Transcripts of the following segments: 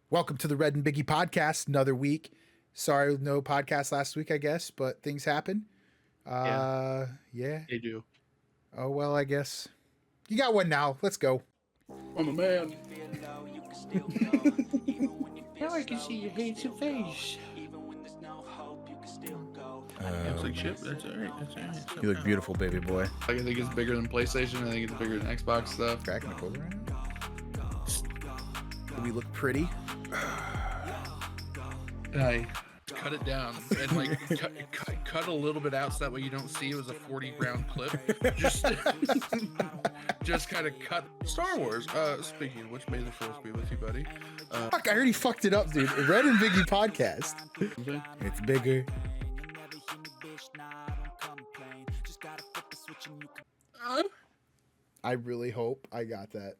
Welcome to the Red and Biggie Podcast. Another week. Sorry, no podcast last week, I guess, but things happen. Yeah. They do. Oh, well, I guess. You got one now. Let's go. I'm a man. Now I can see your handsome face. It's like shit, but that's alright. You look beautiful, baby boy. I think it's bigger than PlayStation. I think it's bigger than Xbox stuff. Cracking the code right now. We look pretty. I cut it down and like cut a little bit out so that way you don't see it was a 40-round clip. Just kind of cut Star Wars. Speaking of which, may the force be with you, buddy. Fuck, I already fucked it up, dude. Red and Biggie Podcast. It's bigger. I really hope I got that.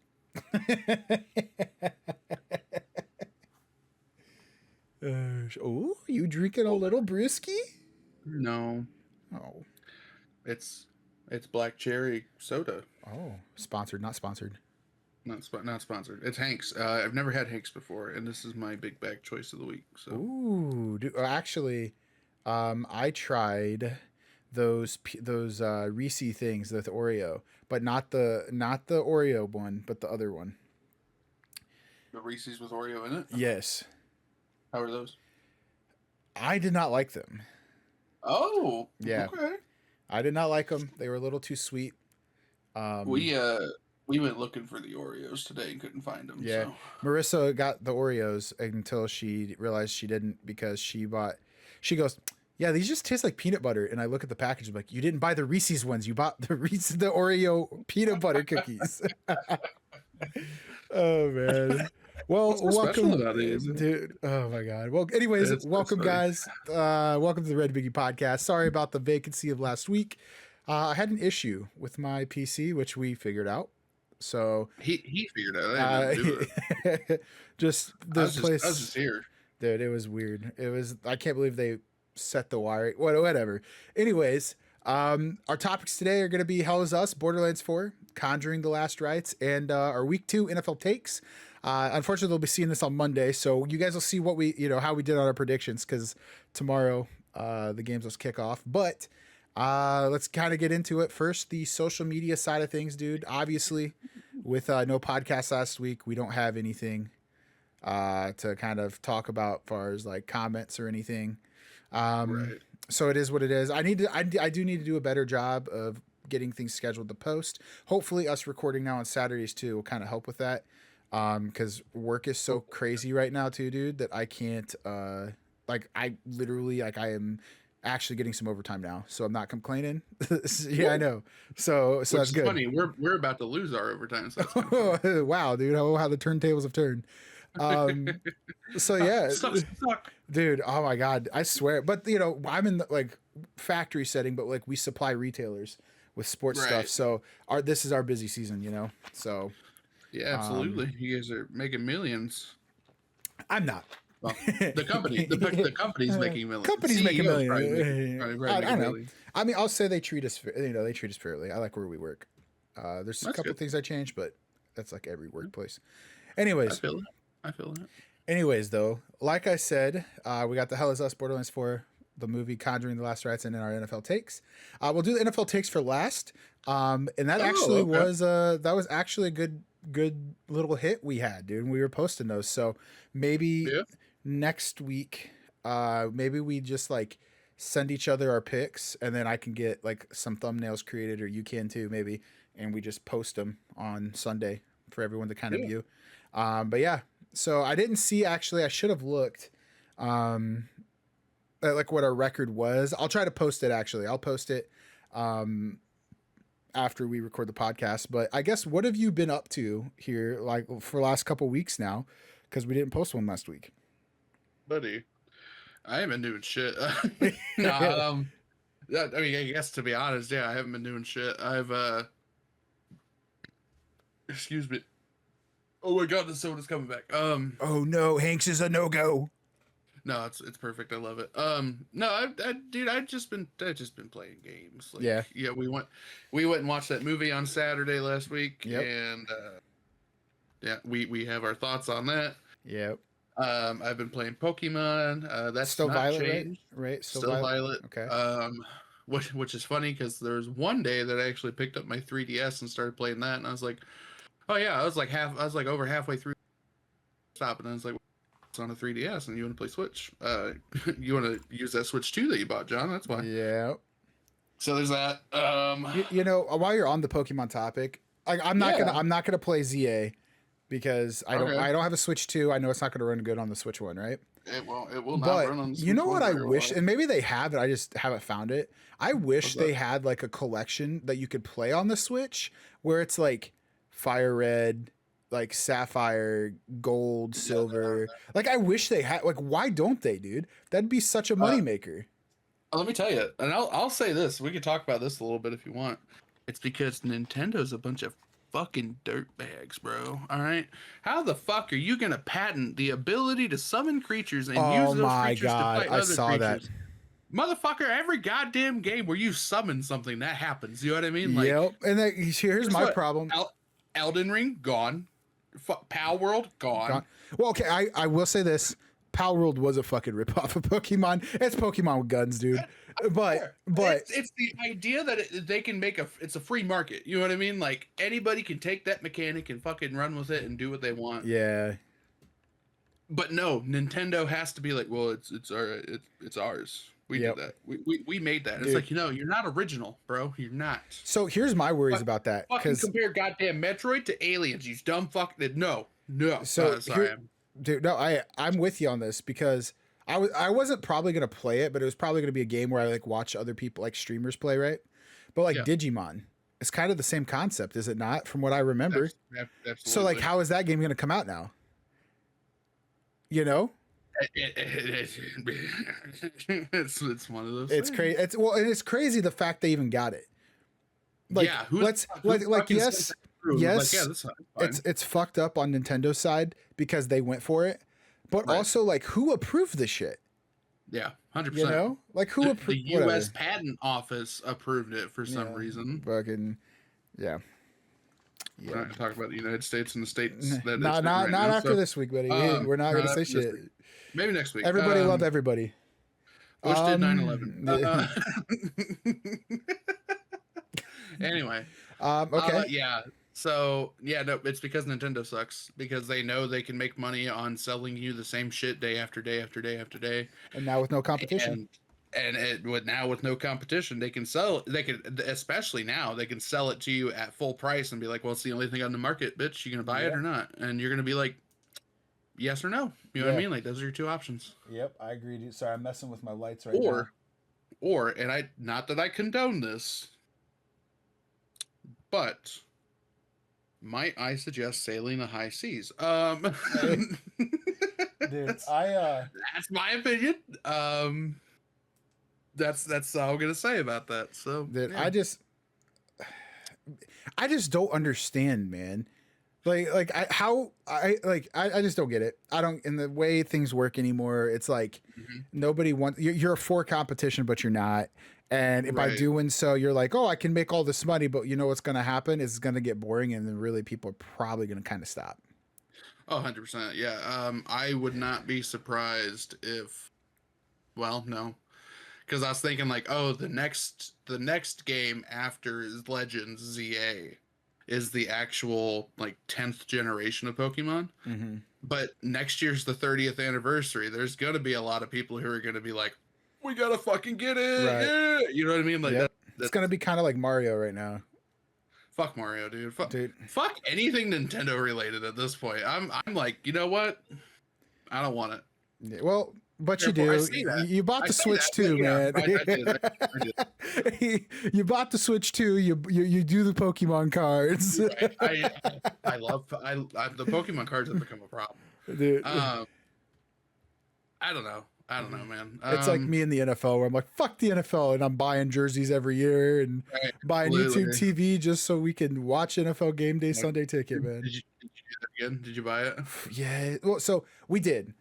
Oh, you drinking a little brewski? No. Oh. It's black cherry soda. Oh, sponsored, not sponsored. Not sponsored. It's Hank's. I've never had Hank's before, and this is my big bag choice of the week. So. Ooh, dude, actually, I tried those Reese things with Oreo, but not the Oreo one, but the other one. The Reese's with Oreo in it? Yes. How are those? I did not like them. Oh, yeah. Okay. I did not like them. They were a little too sweet. We went looking for the Oreos today and couldn't find them. Yeah, so. Marissa got the Oreos until she realized she didn't because she goes, yeah, these just taste like peanut butter. And I look at the package, I'm like, you didn't buy the Reese's ones. You bought the Oreo peanut butter cookies. Oh, man. Well, welcome, dude. Oh my God. Well, anyways, welcome guys. Welcome to the Red Biggie Podcast. Sorry about the vacancy of last week. I had an issue with my PC, which we figured out. So he figured out. I didn't do it. Just this place. I was just here, dude. It was weird. I can't believe they set the wire. Whatever. Anyways, our topics today are going to be Hell Is Us, Borderlands 4, Conjuring: The Last Rites, and our week 2 NFL takes. Unfortunately, they'll be seeing this on Monday, so you guys will see what how we did on our predictions because tomorrow the games will kick off. But let's kind of get into it. First, the social media side of things, dude. Obviously, with no podcast last week, we don't have anything to kind of talk about as far as like comments or anything. Right. So it is what it is. I do need to do a better job of getting things scheduled to post. Hopefully, us recording now on Saturdays too will kind of help with that. Because work is so crazy right now too, dude, that I can't. I am actually getting some overtime now, so I'm not complaining. Yeah, I know. So that's good. Funny, we're about to lose our overtime. So that's wow, dude, how the turntables have turned. So yeah, suck. Dude. Oh my God, I swear. But I'm in the like factory setting, but like we supply retailers with sports stuff. So this is our busy season, So yeah, absolutely. You guys are making millions. I'm not. Well, the company's making millions. Company's making millions. I don't know. I mean, I'll say they treat us. They treat us fairly. I like where we work. There's a couple things I changed, but that's like every workplace. Anyways, I feel that. Anyways, though, like I said, we got the Hell Is Us, Borderlands 4, the movie Conjuring: The Last Rites, and then our NFL takes. We'll do the NFL takes for last. And that was actually a good little hit we had, dude. And we were posting those. So maybe next week, maybe we just like send each other our picks, and then I can get like some thumbnails created, or you can too, maybe, and we just post them on Sunday for everyone to kind of view. But yeah, so I didn't see, actually, I should have looked at like what our record was. I'll try to post it, actually. I'll post it after we record the podcast. But I guess, what have you been up to here like for the last couple weeks now? Because we didn't post one last week. Buddy, I haven't been doing shit. I mean, I guess to be honest, I haven't been doing shit. Excuse me. Oh my God, the soda's coming back. Oh no, Hanks is a no-go. No, it's perfect. I love it. No, dude, I've just been playing games. Like, yeah. We went and watched that movie on Saturday last week, and we have our thoughts on that. Yep. I've been playing Pokemon. That's Still not Violet, changed. right? Still Violet. Okay. Which is funny because there was one day that I actually picked up my 3DS and started playing that, and I was like, oh yeah, I was like over halfway through. Stop, and I was like, it's on a 3DS, and you want to play Switch? You want to use that Switch 2 that you bought, John? That's why. Yeah. So there's that. You know, while you're on the Pokemon topic, I'm not gonna play ZA because I don't have a Switch 2. I know it's not gonna run good on the Switch 1, right? It will not but run on the Switch. You know what I wish, well. and maybe they have it, I just haven't found it. I wish they had like a collection that you could play on the Switch where it's like Fire Red, like Sapphire, Gold, Silver. Like I wish they had. Like why don't they, dude? That'd be such a moneymaker. Let me tell you, and I'll say this. We can talk about this a little bit if you want. It's because Nintendo's a bunch of fucking dirtbags, bro. All right, how the fuck are you gonna patent the ability to summon creatures and use those creatures to fight other creatures? That. Motherfucker, every goddamn game where you summon something, that happens. You know what I mean? Like, yep. And here's my problem. Elden Ring, gone. Pal World, gone. Well, okay, I will say this. Pal World was a fucking ripoff of Pokemon. It's Pokemon with guns, dude. But it's the idea that they can make it's a free market. You know what I mean? Like anybody can take that mechanic and fucking run with it and do what they want. Yeah. But no, Nintendo has to be like, well, it's ours. We did that. We made that. Dude. It's like, you're not original, bro. You're not. So here's my worries about that. Fucking compare goddamn Metroid to Aliens. You dumb fuck. No. So dude, no, I'm with you on this because I wasn't probably gonna play it, but it was probably gonna be a game where I like watch other people like streamers play, right? But like Digimon, it's kind of the same concept, is it not? From what I remember. Absolutely. So like, how is that game gonna come out now? You know. It's one of those. It's crazy. It's crazy the fact they even got it. Like, yes. It's fucked up on Nintendo's side because they went for it, but also like who approved the shit? Yeah, 100%. You know, like who approved? The U.S. Patent Office approved it for some reason. Fucking yeah. We're not gonna talk about the United States and the states. That not after this week, buddy. We're not gonna say shit. Maybe next week. Everybody love everybody. Bush did 9/11. Anyway. Okay. Yeah. So no, it's because Nintendo sucks because they know they can make money on selling you the same shit day after day after day after day. And now with no competition. Now with no competition, they can sell. They can, especially now, they can sell it to you at full price and be like, "Well, it's the only thing on the market, bitch. You gonna buy it or not?" And you're gonna be like, "Yes or no." You know what I mean? Like those are your two options. Yep, I agree. Dude. Sorry, I'm messing with my lights right now. And I not that I condone this, but might I suggest sailing the high seas? Dude, that's my opinion. That's all I'm gonna say about that. So, dude, I just don't understand, man. I just don't get it. I don't, in the way things work anymore. It's like nobody wants. You're for competition, but you're not. And by doing so, you're like, oh, I can make all this money, but you know what's going to happen is it's going to get boring, and then really people are probably going to kind of stop. Oh, 100%. Yeah. I would not be surprised if. Well, no. Because I was thinking like, oh, the next game after Legends ZA is the actual like 10th generation of Pokemon. Mm-hmm. But next year's the 30th anniversary. There's gonna be a lot of people who are gonna be like, we gotta fucking get it. Right. Yeah. You know what I mean? Like it's gonna be kind of like Mario right now. Fuck Mario, dude. Fuck anything Nintendo related at this point. I'm like, you know what? I don't want it. Yeah, well. But you do. You bought the Switch too, man. I did. You bought the Switch too. You do the Pokemon cards. I love the Pokemon cards have become a problem. Dude. I don't know, man. It's like me in the NFL where I'm like, fuck the NFL, and I'm buying jerseys every year and buying YouTube TV just so we can watch NFL Game Day Sunday Ticket, man. Did you do that again? Did you buy it? Yeah. Well, so we did.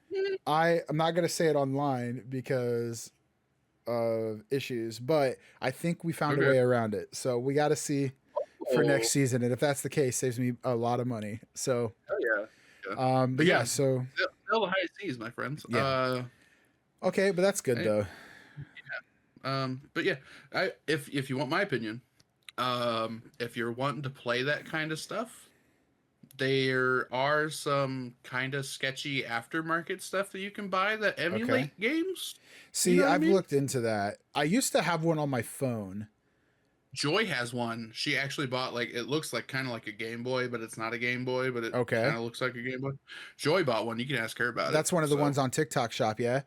I'm not going to say it online because of issues, but I think we found a way around it. So we got to see for next season. And if that's the case, saves me a lot of money. So, yeah. but yeah, so still the high seas, my friends. Yeah. Okay, but that's good though. But yeah, if you want my opinion, if you're wanting to play that kind of stuff, there are some kind of sketchy aftermarket stuff that you can buy that emulate games. See, I've looked into that. I used to have one on my phone. Joy has one. She actually bought it looks like kind of like a Game Boy, but it's not a Game Boy, but it kind of looks like a Game Boy. Joy bought one. You can ask her about it. That's one of the ones on TikTok Shop, yeah.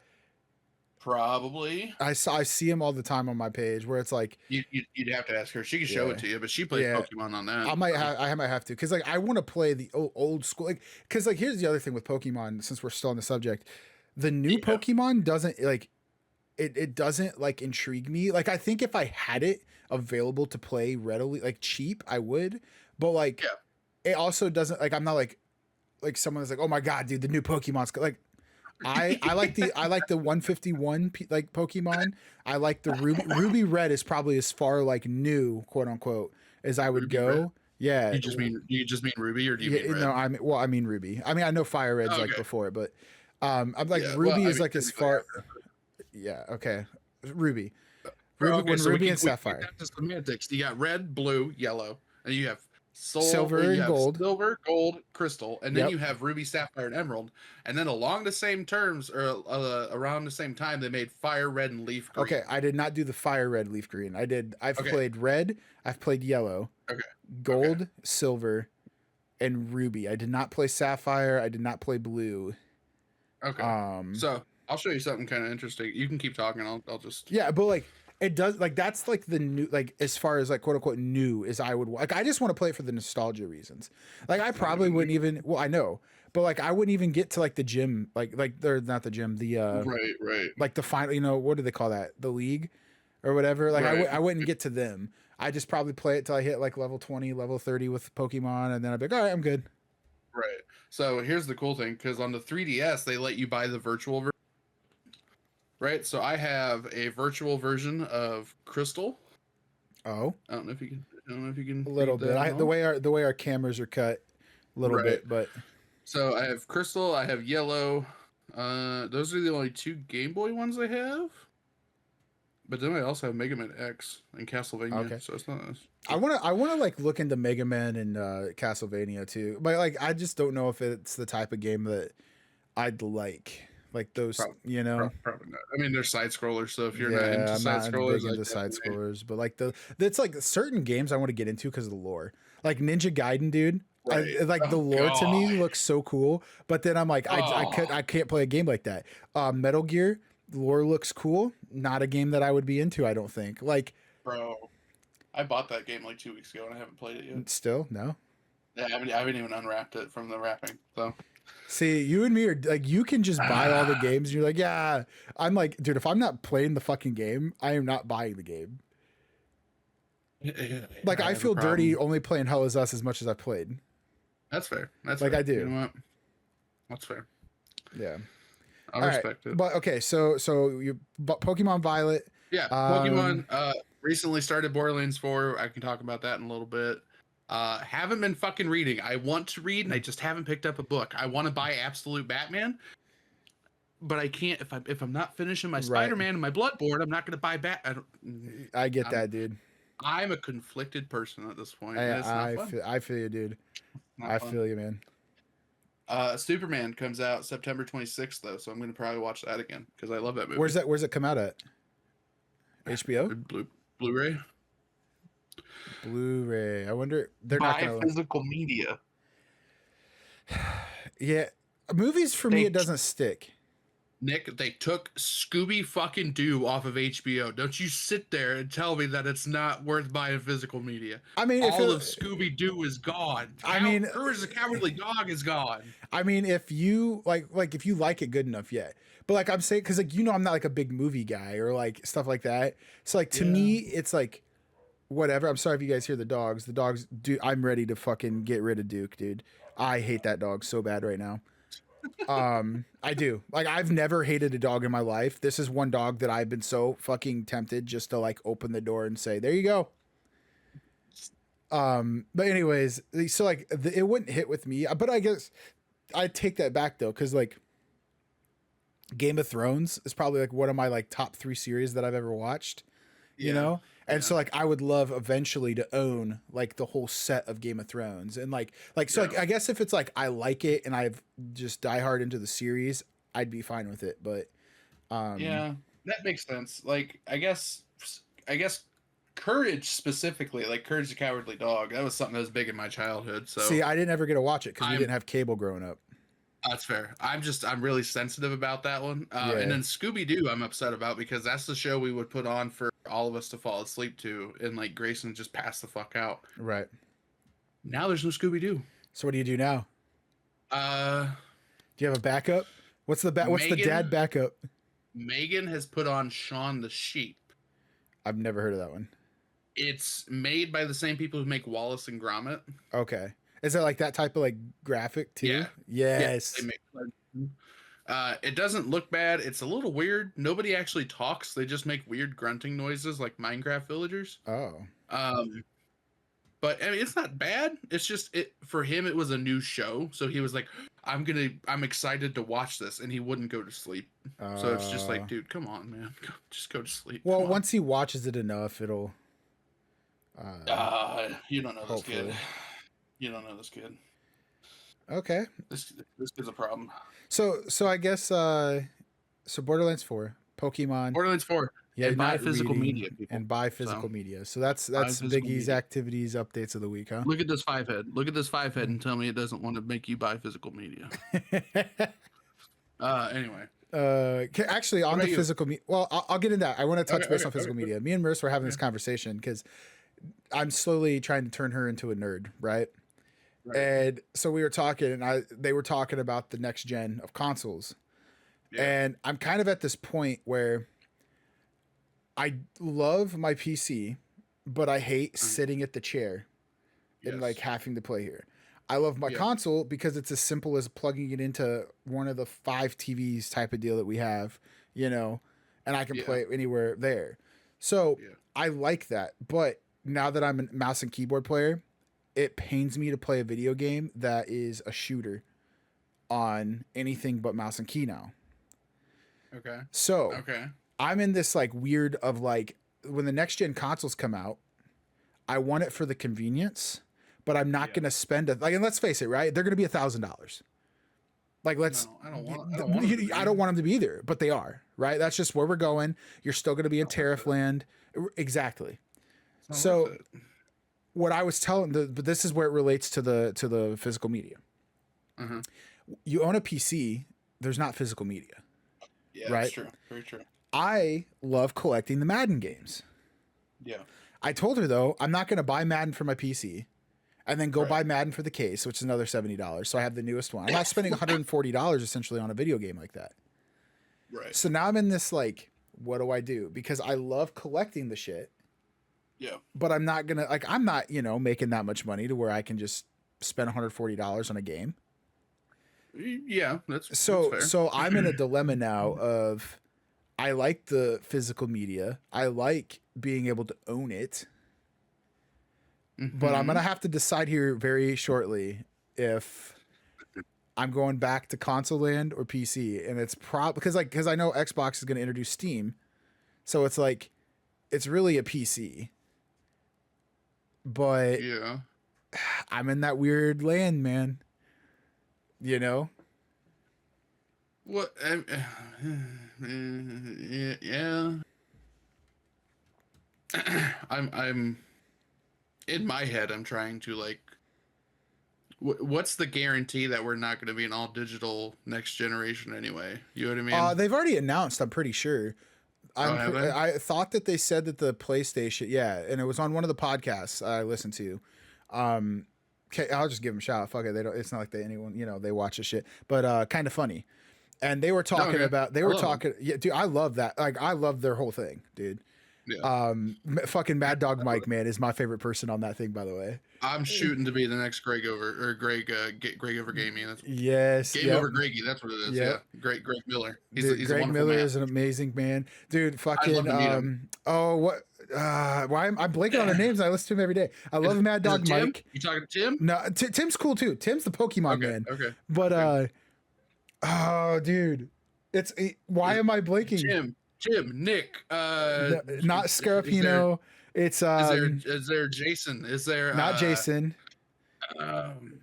Probably. I see him all the time on my page where it's like you'd have to ask her. She can show it to you, but she plays Pokemon on that. I might have to because I want to play the old school because here's the other thing with Pokemon since we're still on the subject. The new Pokemon doesn't it doesn't intrigue me. I think if I had it available to play readily cheap, I would. But it also doesn't I'm not like someone's like, oh my god, dude, the new Pokemon's I like the 151 Pokemon. I like the Ruby Red is probably as far new quote unquote as I would go. Red? Yeah. You just mean Ruby or do you mean Red? No, I mean Ruby. I mean I know Fire Red's before, but I'm Ruby is as far. Yeah. Okay. Ruby. Ruby and Sapphire. The semantics. You got red, blue, yellow, and you have silver and gold. Silver, gold, crystal, and then you have ruby, sapphire, and emerald. And then along the same terms, or around the same time, they made fire red and leaf green. Okay, I did not do the fire red, leaf green. I've played red. I've played yellow. Okay. Gold, silver, and ruby. I did not play sapphire. I did not play blue. Okay. So I'll show you something kind of interesting. You can keep talking. I'll just. Yeah, but it does that's the new as far as quote unquote new as I would I just want to play it for the nostalgia reasons. I probably wouldn't even I know, but I wouldn't even get to the gym they're not the gym the right the final what do they call that, the league or whatever I wouldn't get to them. I just probably play it till I hit level 20, level 30 with Pokemon, and then I'd be all right, I'm good. Right. So here's the cool thing, because on the 3DS they let you buy the virtual version. Right, so I have a virtual version of Crystal. Oh, I don't know if you can. A little bit. The way our cameras are cut, a little bit, but. So I have Crystal. I have Yellow. Those are the only two Game Boy ones I have. But then I also have Mega Man X and Castlevania. Okay. So it's not. I want to look into Mega Man and Castlevania too, but I just don't know if it's the type of game that I'd like. Those, probably not. I mean, they're side scrollers, so if you're not into side scrollers, but it's certain games I want to get into because of the lore. Ninja Gaiden, dude. Right. The lore to me looks so cool, but then I'm I can't play a game like that. Metal Gear, the lore looks cool. Not a game that I would be into, I don't think. Bro, I bought that game 2 weeks ago and I haven't played it yet. Still, no. Yeah, I haven't even unwrapped it from the wrapping, so. See, you and me are you can just buy all the games. And you're yeah. I'm dude, if I'm not playing the fucking game, I am not buying the game. I feel dirty only playing Hell Is Us as much as I played. That's fair. That's fair. I do. You know what? That's fair. Yeah. I respect it. But okay, so you Pokemon Violet. Yeah, Pokemon recently started Borderlands 4. I can talk about that in a little bit. Haven't been fucking reading. I want to read and I just haven't picked up a book. I want to buy Absolute Batman, but I can't if I'm not finishing my Spider-Man and my Bloodborne, I'm not going to buy I get that, dude. I'm a conflicted person at this point. I feel you, dude. I feel you, man. Superman comes out September 26th though, so I'm going to probably watch that again because I love that movie. Where's it come out at? HBO? Blu-ray. Blu-ray. I wonder they're not gonna physical media. Yeah, movies for me it doesn't stick. Nick, they took Scooby fucking Doo off of HBO. Don't you sit there and tell me that it's not worth buying physical media. I mean, all of Scooby Doo is gone. Courage the Cowardly Dog is gone. I mean, if you if you like it good enough, yeah. But I'm saying, because I'm not a big movie guy or stuff like that. So to me, it's whatever. I'm sorry if you guys hear the dogs. The dogs, dude, I'm ready to fucking get rid of Duke, dude. I hate that dog so bad right now. I do. I've never hated a dog in my life. This is one dog that I've been so fucking tempted just to open the door and say, there you go. But anyways, so it wouldn't hit with me, but I guess I take that back though. Cause Game of Thrones is probably like one of my like top 3 series that I've ever watched, you know? And so like I would love eventually to own like the whole set of Game of Thrones. And like so like I guess if it's like I like it and I've just die hard into the series, I'd be fine with it. But yeah, that makes sense. Like I guess Courage specifically, like Courage the Cowardly Dog, that was something that was big in my childhood. So see, I didn't ever get to watch it because we didn't have cable growing up. That's fair. I'm really sensitive about that one. And then Scooby Doo, I'm upset about because that's the show we would put on for all of us to fall asleep to, and like Grayson just passed the fuck out. Right. Now there's no Scooby Doo. So what do you do now? Do you have a backup? What's the dad backup? Megan has put on Shaun the Sheep. I've never heard of that one. It's made by the same people who make Wallace and Gromit. Okay. Is it like that type of like graphic too? Yeah. Yes. It doesn't look bad. It's a little weird. Nobody actually talks. They just make weird grunting noises like Minecraft villagers. Oh. But I mean, it's not bad. It's just for him. It was a new show, so he was like, "I'm excited to watch this," and he wouldn't go to sleep. So it's just like, dude, come on, man, just go to sleep. Well, once he watches it enough, it'll. You don't know hopefully. this kid. You don't know this kid. Okay. This kid's a problem. So I guess so Borderlands 4, Pokemon. Borderlands 4. Yeah, and buy physical media. People. And buy physical media. So that's Biggie's activities updates of the week, huh? Look at this 5-head. Look at this 5-head and tell me it doesn't want to make you buy physical media. Anyway. Actually, on the physical media. Well, I'll get into that. I want to touch base on physical media. Me and Merce were having this conversation because I'm slowly trying to turn her into a nerd, right? And so we were talking, and they were talking about the next gen of consoles. Yeah. And I'm kind of at this point where I love my PC, but I hate sitting at the chair and like having to play here. I love my console because it's as simple as plugging it into one of the 5 TVs type of deal that we have, you know, and I can play it anywhere there. So I like that. But now that I'm a mouse and keyboard player, it pains me to play a video game that is a shooter on anything but mouse and key now. Okay. So I'm in this like weird of like when the next gen consoles come out, I want it for the convenience, but I'm not going to spend and let's face it, right? They're going to be $1,000. Like I don't want them to be either, but they are, right? That's just where we're going. You're still going to be in tariff land. Exactly. So what I was telling but this is where it relates to the physical media. Mm-hmm. You own a PC, there's not physical media. Yeah, right? That's true. Very true. I love collecting the Madden games. Yeah. I told her though, I'm not going to buy Madden for my PC and then go buy Madden for the case, which is another $70. So I have the newest one. I'm not spending $140 essentially on a video game like that. Right. So now I'm in this like, what do I do? Because I love collecting the shit. Yeah. But I'm not going to I'm not, making that much money to where I can just spend $140 on a game. Yeah, that's fair. So I'm in a dilemma now of I like the physical media. I like being able to own it. Mm-hmm. But I'm going to have to decide here very shortly if I'm going back to console land or PC. And it's because I know Xbox is going to introduce Steam. So it's like it's really a PC. But I'm in that weird land, man. What? Yeah. I'm in my head. I'm trying to like. What's the guarantee that we're not going to be an all digital next generation anyway? You know what I mean? They've already announced. I'm pretty sure. I thought that they said that the PlayStation, and it was on one of the podcasts I listened to. Okay, I'll just give them a shout out. Fuck it, it's not like they watch this shit, but kind of funny. And they were talking about dude, I love that. Like I love their whole thing, dude. Yeah. Fucking Mad Dog Mike, man, is my favorite person on that thing, by the way. I'm shooting to be the next Greg over Gaming. Yes. Game over Greggy. That's what it is. Yep. Yeah. Greg Miller. He's Greg a Miller man. Is an amazing man, dude. Fucking why am I'm blanking on their names? I listen to him every day. I love Mad Dog Mike. You talking to Tim? No, Tim's cool too. Tim's the Pokemon man. Okay. But dude, Why am I blinking? Jim, Nick, No, not Scarapino. It's is there Jason? Is there not Jason. um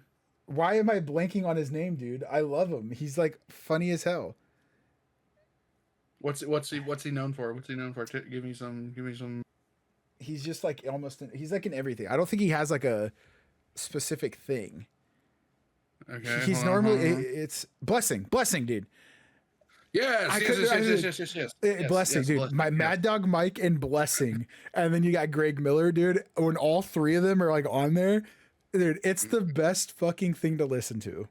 Why am I blanking on his name, dude? I love him. He's like funny as hell. what's he known for? What's he known for? Give me some. He's just like he's like in everything. I don't think he has like a specific thing. Okay. He's normally it's blessing, dude. Yes, Blessing, dude. Blessing, My Mad Dog Mike and Blessing, and then you got Greg Miller, dude. When all three of them are like on there, dude, it's the best fucking thing to listen to.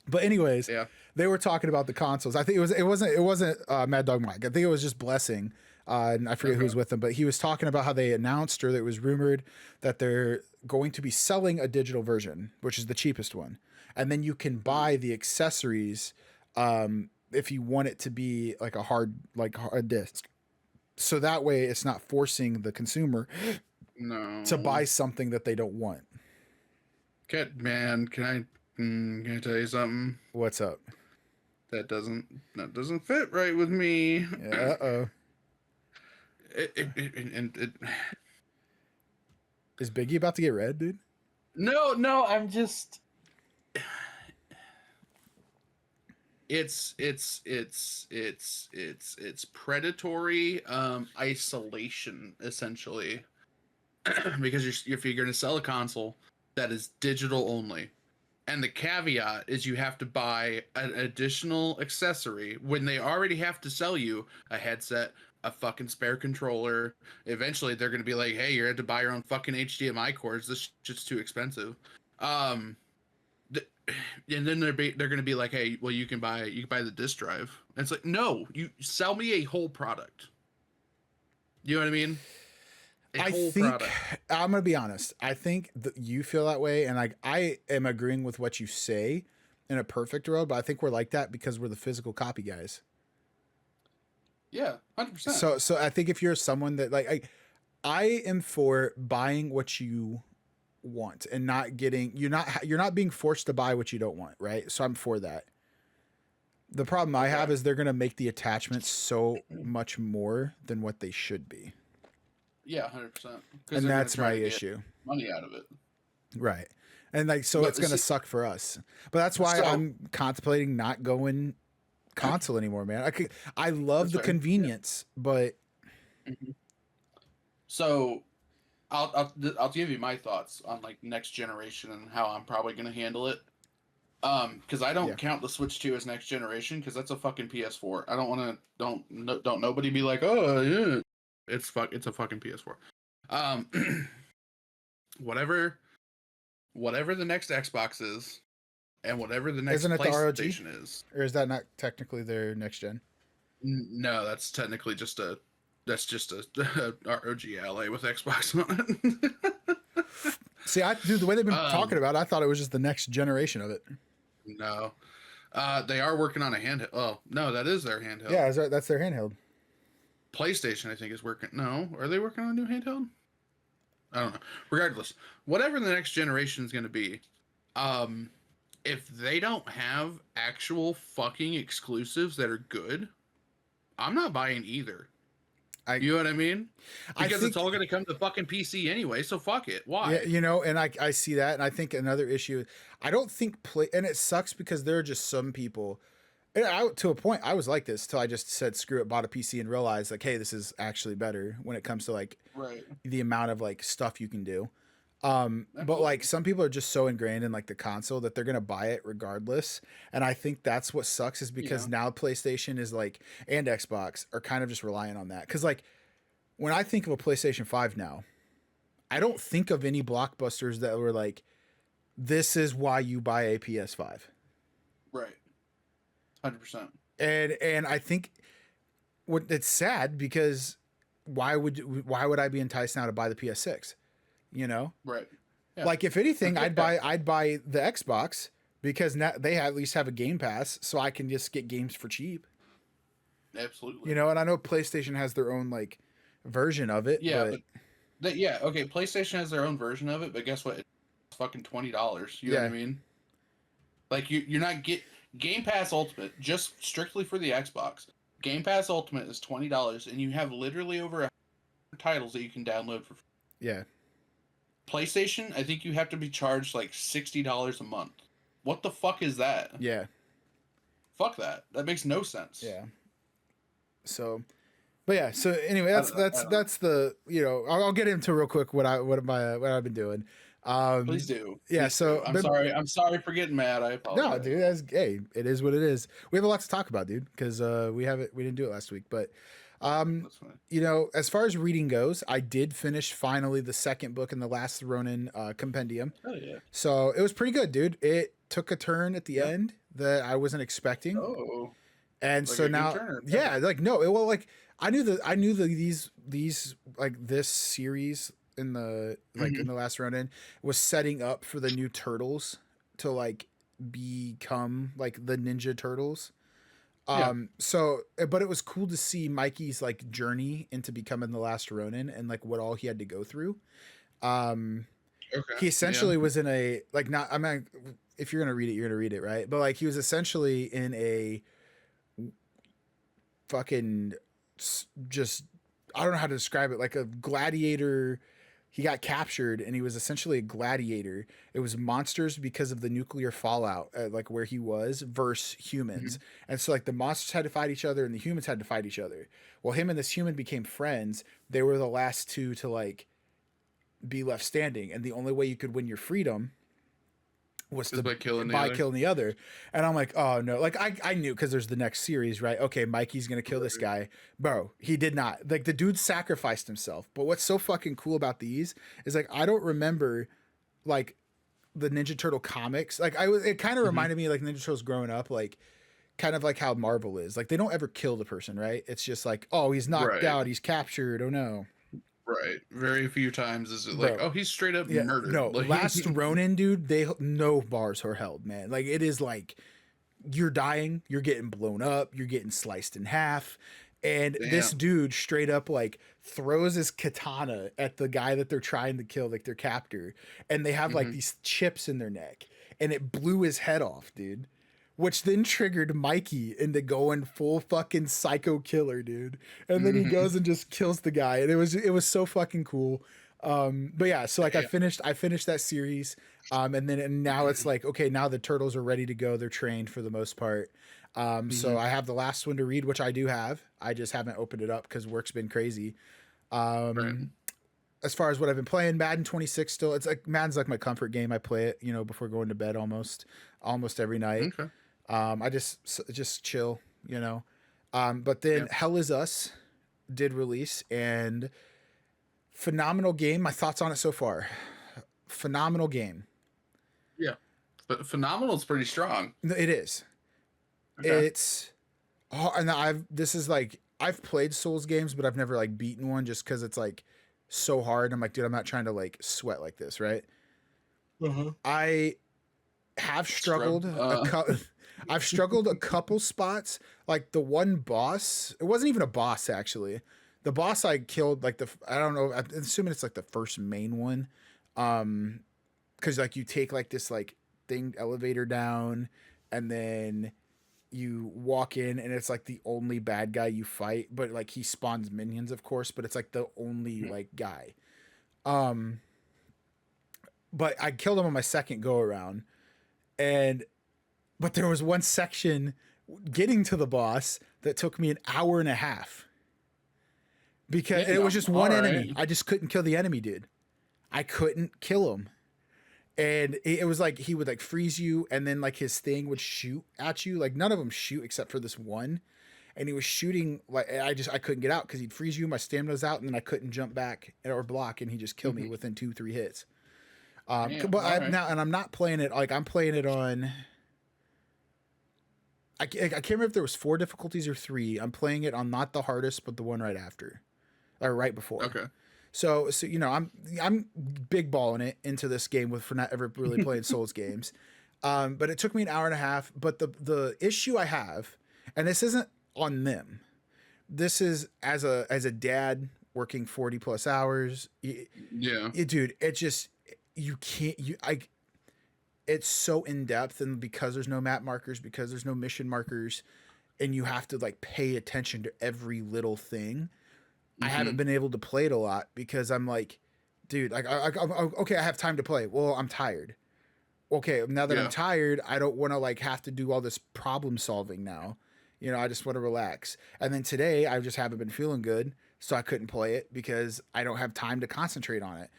But anyways, they were talking about the consoles. I think it wasn't Mad Dog Mike. I think it was just Blessing, and I forget who was with them. But he was talking about how they announced, or that it was rumored that they're going to be selling a digital version, which is the cheapest one, and then you can buy the accessories. If you want it to be like a hard disk, so that way it's not forcing the consumer to buy something that they don't want. Man, can I tell you something? What's up? That doesn't fit right with me. Uh-oh. Is Biggie about to get red, dude? No, I'm just. It's predatory isolation, essentially, because if you're going to sell a console that is digital only, and the caveat is you have to buy an additional accessory when they already have to sell you a headset, a fucking spare controller. Eventually they're going to be like, hey, you had to buy your own fucking HDMI cords. This shit's too expensive. And then they're going to be like, hey, well, you can buy the disk drive. And it's like, no, you sell me a whole product. You know what I mean? Product. I'm gonna be honest. I think that you feel that way, and I am agreeing with what you say in a perfect world. But I think we're like that because we're the physical copy guys. Yeah, 100%. So I think if you're someone that I am for buying what you want and not getting you're not being forced to buy what you don't want, right? So I'm for that. The problem I have is they're gonna make the attachments so much more than what they should be. Yeah, 100%. And that's my issue. Money out of it, right? And it's gonna suck for us. But that's why I'm contemplating not going console anymore, man. I love the convenience, but so I'll give you my thoughts on like next generation and how I'm probably gonna handle it. Because I don't count the Switch 2 as next generation because that's a fucking PS4. I don't want to don't nobody be like, oh yeah. It's a fucking PS4. Whatever the next Xbox is, and whatever the next PlayStation is, or is that not technically their next gen? No, that's technically just a ROG Ally with Xbox on it. See, the way they've been talking about it, I thought it was just the next generation of it. No, they are working on a handheld. Oh no, that is their handheld. Yeah, that's their handheld. PlayStation, I think, is working. No, are they working on a new handheld? I don't know. Regardless, whatever the next generation is going to be, if they don't have actual fucking exclusives that are good, I'm not buying either. You know what I mean? Because it's all going to come to fucking PC anyway, so fuck it. Why? Yeah, and I see that, and I think another issue, I don't think and it sucks because there are just some people. And to a point, I was like this till I just said screw it, bought a PC, and realized like, hey, this is actually better when it comes to like the amount of like stuff you can do. But like some people are just so ingrained in like the console that they're gonna buy it regardless. And I think that's what sucks is because now PlayStation is like and Xbox are kind of just relying on that. Because like when I think of a PlayStation 5 now, I don't think of any blockbusters that were like, this is why you buy a PS5. Right. 100%. And I think it's sad because why would I be enticed now to buy the PS6? You know? Right. Yeah. Like if anything, I'd buy the Xbox because now they at least have a Game Pass, so I can just get games for cheap. Absolutely. You know, and I know PlayStation has their own like version of it. Yeah. Okay. PlayStation has their own version of it, but guess what? It's fucking $20. You know what I mean? Like you're Game Pass Ultimate, just strictly for the Xbox. Game Pass Ultimate is $20, and you have literally over 100 titles that you can download for free. Yeah. PlayStation, I think you have to be charged like $60 a month. What the fuck is that? Yeah. Fuck that. That makes no sense. Yeah. So, but yeah. So anyway, that's the, you know, I'll get into real quick what I've been doing. Please do. Yeah. Please So do. I'm sorry for getting mad. I apologize. No, dude. Hey, it is what it is. We have a lot to talk about, dude, because we didn't do it last week, but you know, as far as reading goes, I did finish finally the second book in the last Ronin compendium. Oh yeah. So it was pretty good, dude. It took a turn at the end that I wasn't expecting. Oh. And like so now, yeah, like no, like I knew these like this series in the in the last Ronin was setting up for the new Turtles to like become like the Ninja Turtles. So but it was cool to see Mikey's like journey into becoming the last Ronin and like what all he had to go through. He essentially was in a like, not, I mean, if you're gonna read it, you're gonna read it, right? But like he was essentially in a fucking just, I don't know how to describe it, like a gladiator. He got captured and he was essentially a gladiator. It was monsters because of the nuclear fallout, like where he was, versus humans. And so like the monsters had to fight each other and the humans had to fight each other. Well, him and this human became friends. They were the last two to like be left standing. And the only way you could win your freedom was by killing the other. And I'm like, oh no, like I knew, because there's the next series, right? Okay, Mikey's gonna kill this guy. Bro, he did not. Like the dude sacrificed himself. But what's so fucking cool about these is like I don't remember like the Ninja Turtle comics. Like it kind of reminded me of like Ninja Turtles growing up, like kind of like how Marvel is. Like they don't ever kill the person, right? It's just like, oh, he's knocked out, he's captured, oh no. Right. Very few times is it like, oh, he's straight up murdered. No, like, last Ronin, dude, no bars are held, man. Like it is like you're dying, you're getting blown up, you're getting sliced in half. And this dude straight up like throws his katana at the guy that they're trying to kill, like their captor. And they have like these chips in their neck. And it blew his head off, dude. Which then triggered Mikey into going full fucking psycho killer, dude. And then he goes and just kills the guy. And it was so fucking cool. But yeah, so like I finished that series. And now it's like, okay, now the turtles are ready to go. They're trained for the most part. So I have the last one to read, which I do have. I just haven't opened it up because work's been crazy. As far as what I've been playing, Madden 26 still, it's like Madden's like my comfort game. I play it, you know, before going to bed almost every night. Okay. I just chill, you know. But then Hell Is Us did release, and phenomenal game. My thoughts on it so far. Phenomenal game. Yeah. But phenomenal is pretty strong. It is. Okay. It's and I've played Souls games, but I've never like beaten one just because it's like so hard. I'm like, dude, I'm not trying to like sweat like this, right? I have struggled I've struggled a couple spots. Like the one boss, it wasn't even a boss actually. The boss I killed, like I don't know, I'm assuming it's like the first main one. Cause like you take like this like thing elevator down and then you walk in and it's like the only bad guy you fight, but like he spawns minions of course, but it's like the only like guy. But I killed him on my second go around, but there was one section getting to the boss that took me an hour and a half because it was just one enemy. I just couldn't kill the enemy, dude. I couldn't kill him. And it was like, he would like freeze you. And then like his thing would shoot at you. Like none of them shoot except for this one. And he was shooting like, I couldn't get out cause he'd freeze you. My stamina's out and then I couldn't jump back or block. And he just killed me within 2-3 hits. I'm not playing it. Like I'm playing it on, I can't remember if there was 4 difficulties or 3. I'm playing it on not the hardest, but the one right after, or right before. Okay. So you know, I'm big balling it into this game for not ever really playing Souls games. But it took me an hour and a half. But the issue I have, and this isn't on them, this is as a dad working 40+ hours. Dude, it just, you can't, it's so in depth, and because there's no map markers, because there's no mission markers, and you have to like pay attention to every little thing. I haven't Mm-hmm. been able to play it a lot because I'm like, dude, like, okay, I have time to play. Well, I'm tired. Okay, now that I'm Yeah. tired, I don't want to like have to do all this problem solving now. I just want to relax. And then today, I just haven't been feeling good, so I couldn't play it because I don't have time to concentrate on it.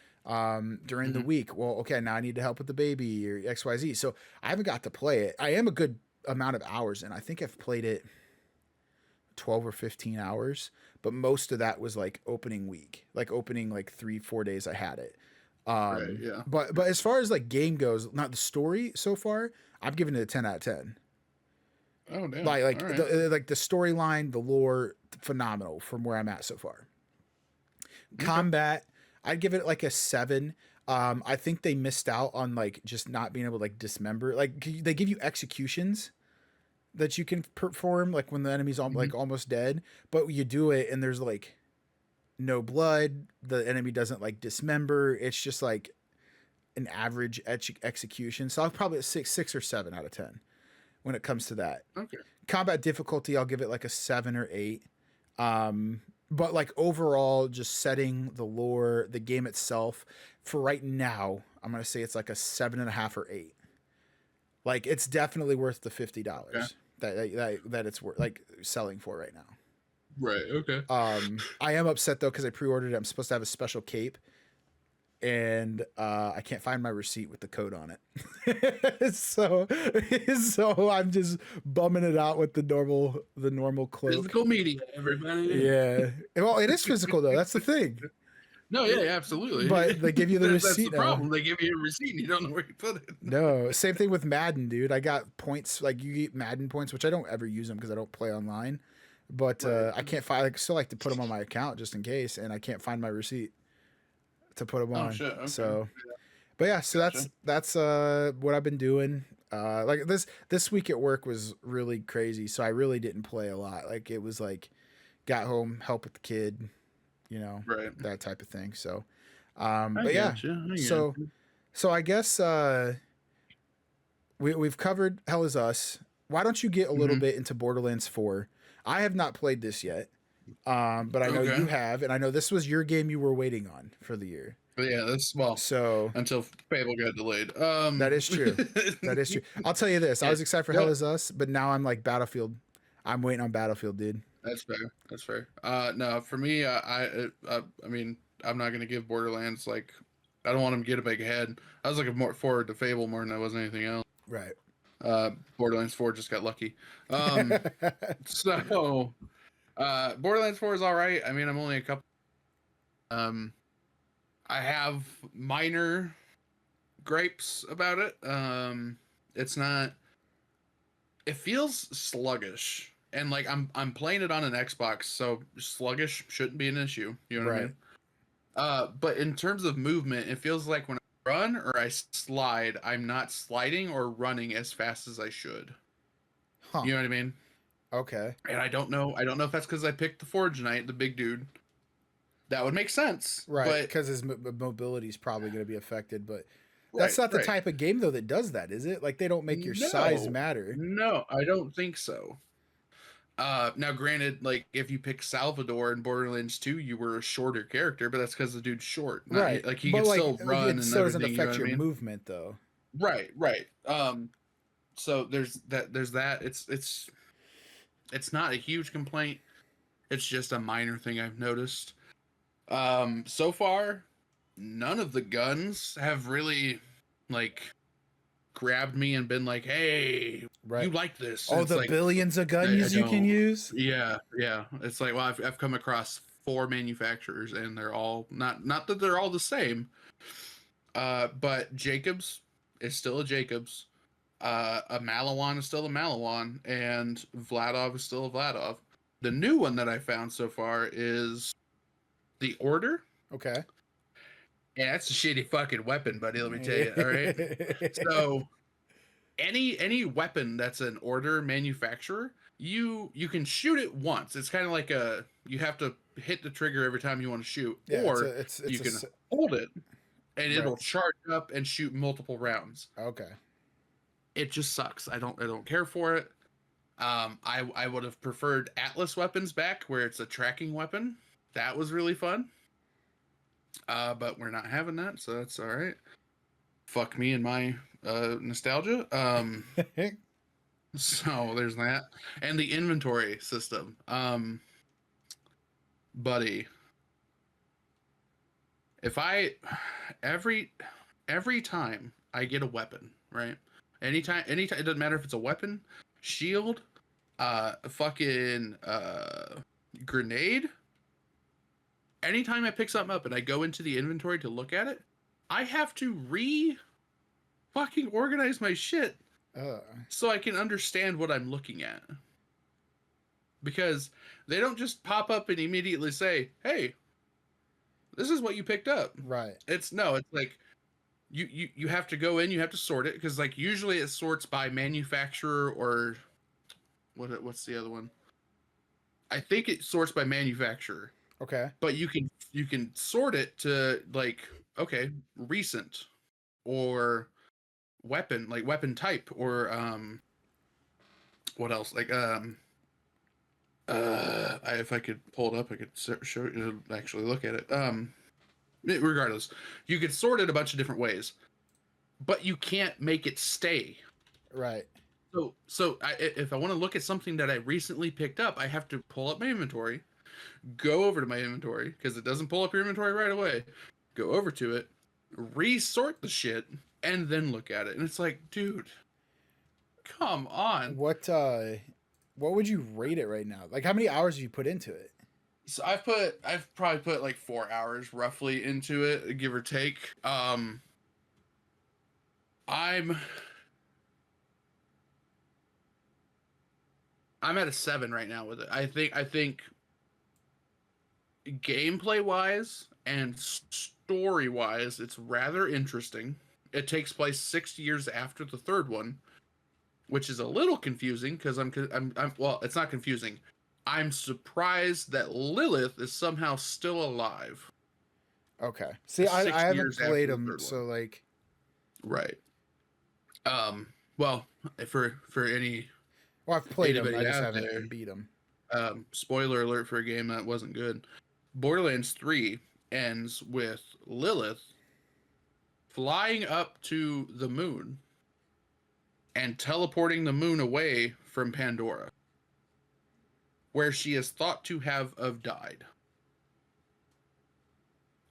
During the Mm-hmm. week, well, okay, now I need to help with the baby or XYZ. So I haven't got to play it. I am a good amount of hours, and I think I've played it 12 or 15 hours, but most of that was like opening week, like opening like 3-4 days I had it. Right. Yeah. But as far as like game goes, not the story so far, I'm giving it a 10 out of 10. Oh damn. Like All right. the storyline, the lore, phenomenal from where I'm at so far. Okay. Combat, I'd give it like a 7. I think they missed out on like just not being able to like dismember. Like they give you executions that you can perform, like when the enemy's like almost dead, but you do it and there's like no blood. The enemy doesn't like dismember. It's just like an average execution. So I'll probably a 6 or 7 out of 10 when it comes to that. Okay. Combat difficulty, I'll give it like a 7 or 8. But like overall, just setting the lore, the game itself, for right now, I'm gonna say it's like a 7.5 or 8. Like it's definitely worth the $50 that it's worth, like selling for right now. Right. Okay. I am upset though because I pre-ordered it. I'm supposed to have a special cape, and I can't find my receipt with the code on it. so I'm just bumming it out with the normal cloak. Physical media, everybody. Yeah. Well, it is physical though. That's the thing. No, yeah, absolutely. But they give you the That's receipt the now. problem. They give you a receipt and you don't know where you put it. No, same thing with Madden, dude. I got points, like you get Madden points, which I don't ever use them because I don't play online. But Right. I can't find. I still like to put them on my account just in case, and I can't find my receipt to put them Oh on. shit. Okay. So, but yeah, so Gotcha. that's what I've been doing. Like this week at work was really crazy, so I really didn't play a lot. Like it was like got home, help with the kid, Right. that type of thing. So, I but yeah, gotcha. so I guess we've covered Hell Is Us. Why don't you get a little bit into Borderlands 4? I have not played this yet, but I know Okay. you have, and I know this was your game you were waiting on for the year. But yeah, that's well So until Fable got delayed. that is true. That is true. I'll tell you this: I was excited for Yeah. Hell Is Us, but now I'm like Battlefield. I'm waiting on Battlefield, dude. That's fair. That's fair. No, for me, I mean, I'm not gonna give Borderlands like I don't want him to get a big head. I was looking more forward to Fable more than I was anything else. Right. Borderlands 4 just got lucky. So Borderlands 4 is all right. I mean, I'm only a couple. I have minor gripes about it. It's not. It feels sluggish, and like I'm playing it on an Xbox, so sluggish shouldn't be an issue. You know what I Right. mean? But in terms of movement, it feels like when I run or I slide, I'm not sliding or running as fast as I should. Huh. You know what I mean? Okay. And I don't know if that's because I picked the Forge Knight, the big dude. That would make sense. Right. But Because his mobility is probably going to be affected, but that's not the type of game though that does that, is it? Like they don't make your size matter. No, I don't think so. Now granted, like if you pick Salvador in Borderlands 2, you were a shorter character, but that's because the dude's short. Right. Like he but can like, still run it and still doesn't everything. affect You know your what I mean? movement though. Right. So there's that. It's not a huge complaint. It's just a minor thing I've noticed. So far, none of the guns have really like grabbed me and been like, "Hey, Right. you like this?" Oh, It's the like, billions of I guns you can don't. use. Yeah. It's like, well, I've come across 4 manufacturers, and they're all not that they're all the same. But Jacobs is still a Jacobs. A Malawan is still a Malawan, and Vladov is still a Vladov. The new one that I found so far is the Order. Okay. Yeah, that's a shitty fucking weapon, buddy. Let me tell you. All right. So any weapon that's an Order manufacturer, you can shoot it once. It's kind of like you have to hit the trigger every time you want to shoot, Yeah, or it's you can hold it and Right. it'll charge up and shoot multiple rounds. okay. it just sucks. I don't care for it. I would have preferred Atlas weapons back, where it's a tracking weapon. That was really fun. But we're not having that, so that's all right. Fuck me and my nostalgia. So there's that, and the inventory system. Buddy, if I every time I get a weapon, right? Anytime, it doesn't matter if it's a weapon, shield, fucking grenade. Anytime I pick something up and I go into the inventory to look at it, I have to fucking organize my shit so I can understand what I'm looking at. Because they don't just pop up and immediately say, "Hey, this is what you picked up." Right. It's like you have to go in, you have to sort it, because like usually it sorts by manufacturer, or what's the other one? I think it sorts by manufacturer. Okay. But you can sort it to like, okay, recent, or weapon, like weapon type, or what else? Like if I could pull it up, I could show you, actually look at it. Regardless, you could sort it a bunch of different ways, but you can't make it stay. Right. So if I want to look at something that I recently picked up, I have to pull up my inventory, go over to my inventory, because it doesn't pull up your inventory right away. Go over to it, resort the shit, and then look at it. And it's like, dude, come on. What would you rate it right now? Like, how many hours have you put into it? So I've probably put like 4 hours roughly into it, give or take. I'm at a 7 right now with it. I think gameplay wise and story wise, it's rather interesting. It takes place 6 years after the third one, which is a little confusing, because I'm well, it's not confusing. I'm surprised that Lilith is somehow still alive. Okay. See, I haven't played them, so like. Right. Well, for any. Well, I've played them. I just haven't beat them. Spoiler alert for a game that wasn't good. Borderlands 3 ends with Lilith flying up to the moon and teleporting the moon away from Pandora, where she is thought to have died.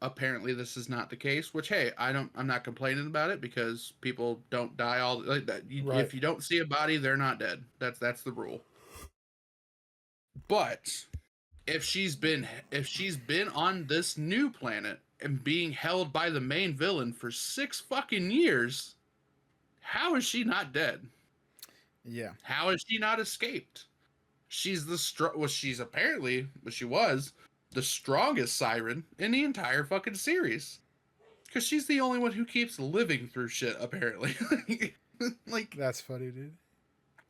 Apparently this is not the case, which, hey, I'm not complaining about it, because people don't die all like that. Right. If you don't see a body, they're not dead. That's the rule. But if she's been on this new planet and being held by the main villain for 6 fucking years, how is she not dead? Yeah. How has she not escaped? She's she's apparently, she was the strongest siren in the entire fucking series, because she's the only one who keeps living through shit, apparently. Like, that's funny, dude.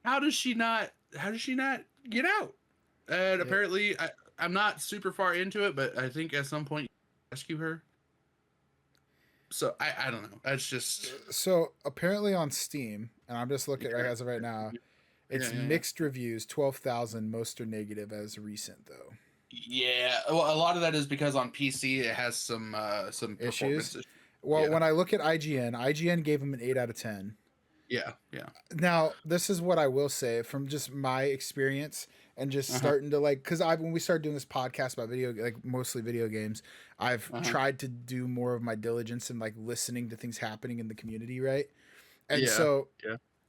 How does she not get out? And apparently, I'm not super far into it, but I think at some point you rescue her. So I don't know. It's just, so apparently on Steam, and I'm just looking as of right now, it's mixed reviews. 12,000, most are negative as recent though. Yeah, well, a lot of that is because on PC it has some issues. Well, when I look at IGN gave them an 8 out of 10. Yeah. Now, this is what I will say from just my experience and just starting to like, because when we started doing this podcast about mostly video games, I've tried to do more of my diligence and like listening to things happening in the community, right? And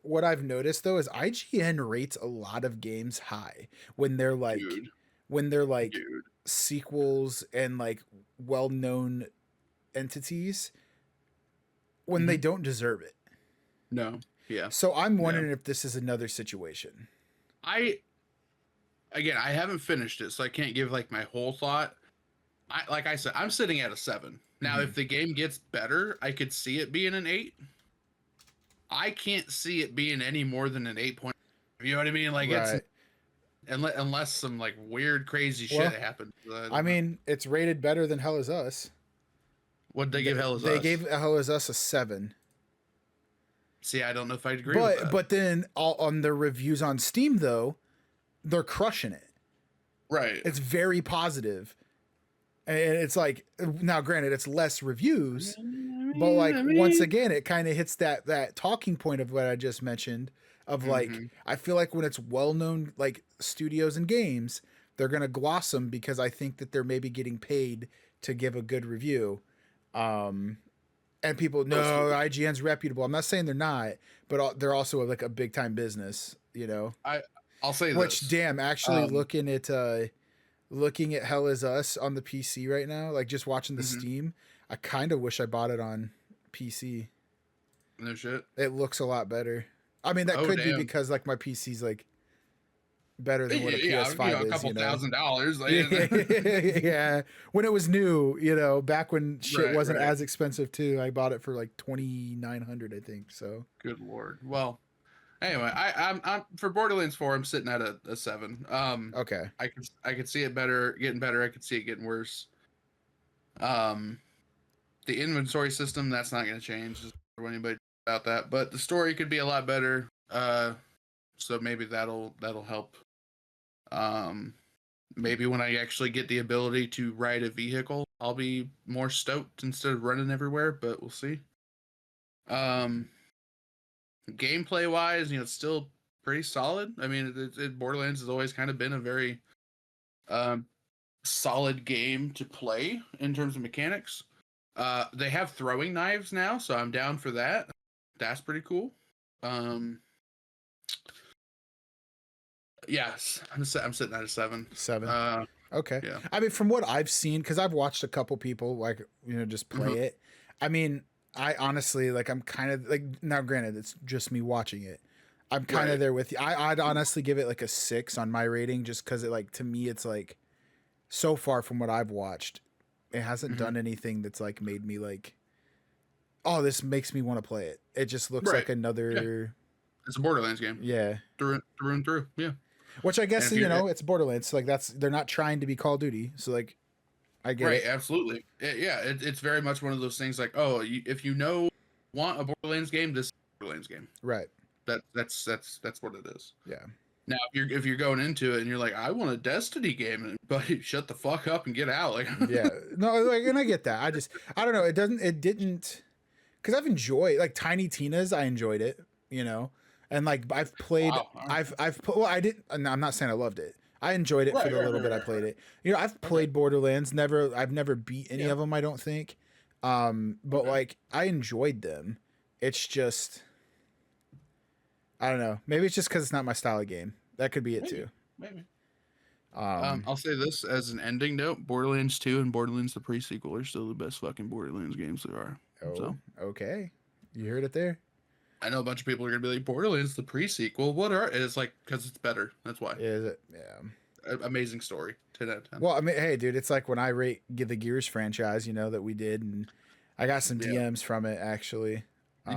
what I've noticed though is IGN rates a lot of games high when they're like, sequels and like well-known entities, when they don't deserve it. No. Yeah. So I'm wondering if this is another situation. I haven't finished it, so I can't give like my whole thought. Like I said, I'm sitting at a 7. Now, if the game gets better, I could see it being an 8. I can't see it being any more than an 8. You know what I mean? Like, it's unless some like weird, crazy shit happened. I mean, it's rated better than Hell Is Us. What'd they give Hell Is Us? They gave Hell Is Us a 7. See, I don't know if I'd agree with that. But then on their reviews on Steam though, they're crushing it. Right. It's very positive. And it's like, now granted it's less reviews, but like once again it kind of hits that talking point of what I just mentioned of like, I feel like when it's well-known like studios and games, they're going to gloss them because I think that they're maybe getting paid to give a good review. And people know IGN's reputable. I'm not saying they're not, but they're also like a big time business, you know. I'll say which this. Damn, actually looking at Hell Is Us on the PC right now, like just watching the Steam, I kind of wish I bought it on PC. No shit. It looks a lot better. I mean, that could be because like my PC's like better than what a PS5 is. A couple $1,000. Like, yeah, when it was new, you know, back when shit wasn't as expensive too, I bought it for like $2,900, I think. So good lord. Well, anyway, I'm for Borderlands 4. I'm sitting at a 7. Okay. I could see it getting better. I could see it getting worse. The inventory system, that's not going to change for anybody about that, but the story could be a lot better. So maybe that'll help. Maybe when I actually get the ability to ride a vehicle, I'll be more stoked instead of running everywhere, but we'll see. Gameplay wise, you know, it's still pretty solid. I mean, Borderlands has always kind of been a very solid game to play in terms of mechanics. They have throwing knives now, so I'm down for that. That's pretty cool. Yes, I'm sitting at a 7. 7. Okay. Yeah. I mean, from what I've seen, because I've watched a couple people like, you know, just play it. I mean, I honestly like, I'm kind of like, now granted it's just me watching it, I'm kind of there with you. I'd honestly give it like a 6 on my rating, just because it, like, to me it's like, so far from what I've watched, it hasn't done anything that's like made me like, oh, this makes me want to play it. It just looks like another it's a Borderlands game. Yeah. Through and through. Yeah. Which I guess, you know, it's Borderlands. So like they're not trying to be Call of Duty. So like, I get it. Right, absolutely. It's very much one of those things like, oh, if you want a Borderlands game, this is a Borderlands game. Right. That's what it is. Yeah. Now, if you're going into it and you're like, I want a Destiny game, buddy, shut the fuck up and get out. Like, yeah, no, like, and I get that. I don't know. It didn't, because I've enjoyed like Tiny Tina's. I enjoyed it, you know, and like I've played, well, I didn't. I'm not saying I loved it. I enjoyed it for the little bit I played it. You know, I've played Borderlands. I've never beat any of them. I don't think. But like I enjoyed them. It's just, I don't know. Maybe it's just because it's not my style of game. That could be it too. Maybe. I'll say this as an ending note: Borderlands 2 and Borderlands the pre-sequel are still the best fucking Borderlands games there are. Oh, so okay, you heard it there. I know a bunch of people are gonna be like, Borderlands the pre-sequel. What are? It's like, because it's better. That's why. Is it? Yeah. Amazing story. 10 out of 10. Well, I mean, hey, dude, it's like when I rate the Gears franchise, you know, that we did, and I got some DMs from it actually.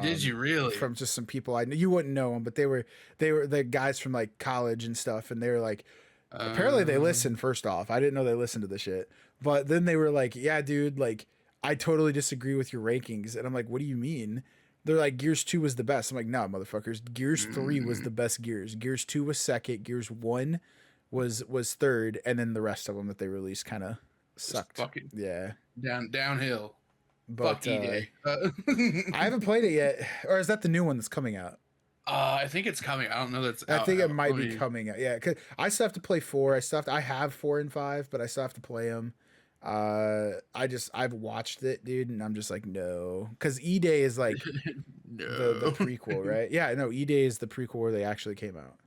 Did you really? From just some people I knew. You wouldn't know them, but they were the guys from like college and stuff, and they were like, apparently they listen. First off, I didn't know they listened to the shit, but then they were like, yeah, dude, like I totally disagree with your rankings, and I'm like, what do you mean? They're like, Gears 2 was the best. I'm like, nah, motherfuckers. Gears 3 was the best Gears. Gears 2 was second. Gears 1 was third, and then the rest of them that they released kind of sucked. Fucking downhill. But fuck E-Day. I haven't played it yet. Or is that the new one that's coming out? I think it's coming. I don't know. I think it might be coming out. Yeah, 'cause I still have to play 4. I have 4 and 5, but I still have to play them. I've watched it, dude, and I'm just like, no, because E-Day is like the prequel, right? Yeah, no, E-Day is the prequel where they actually came out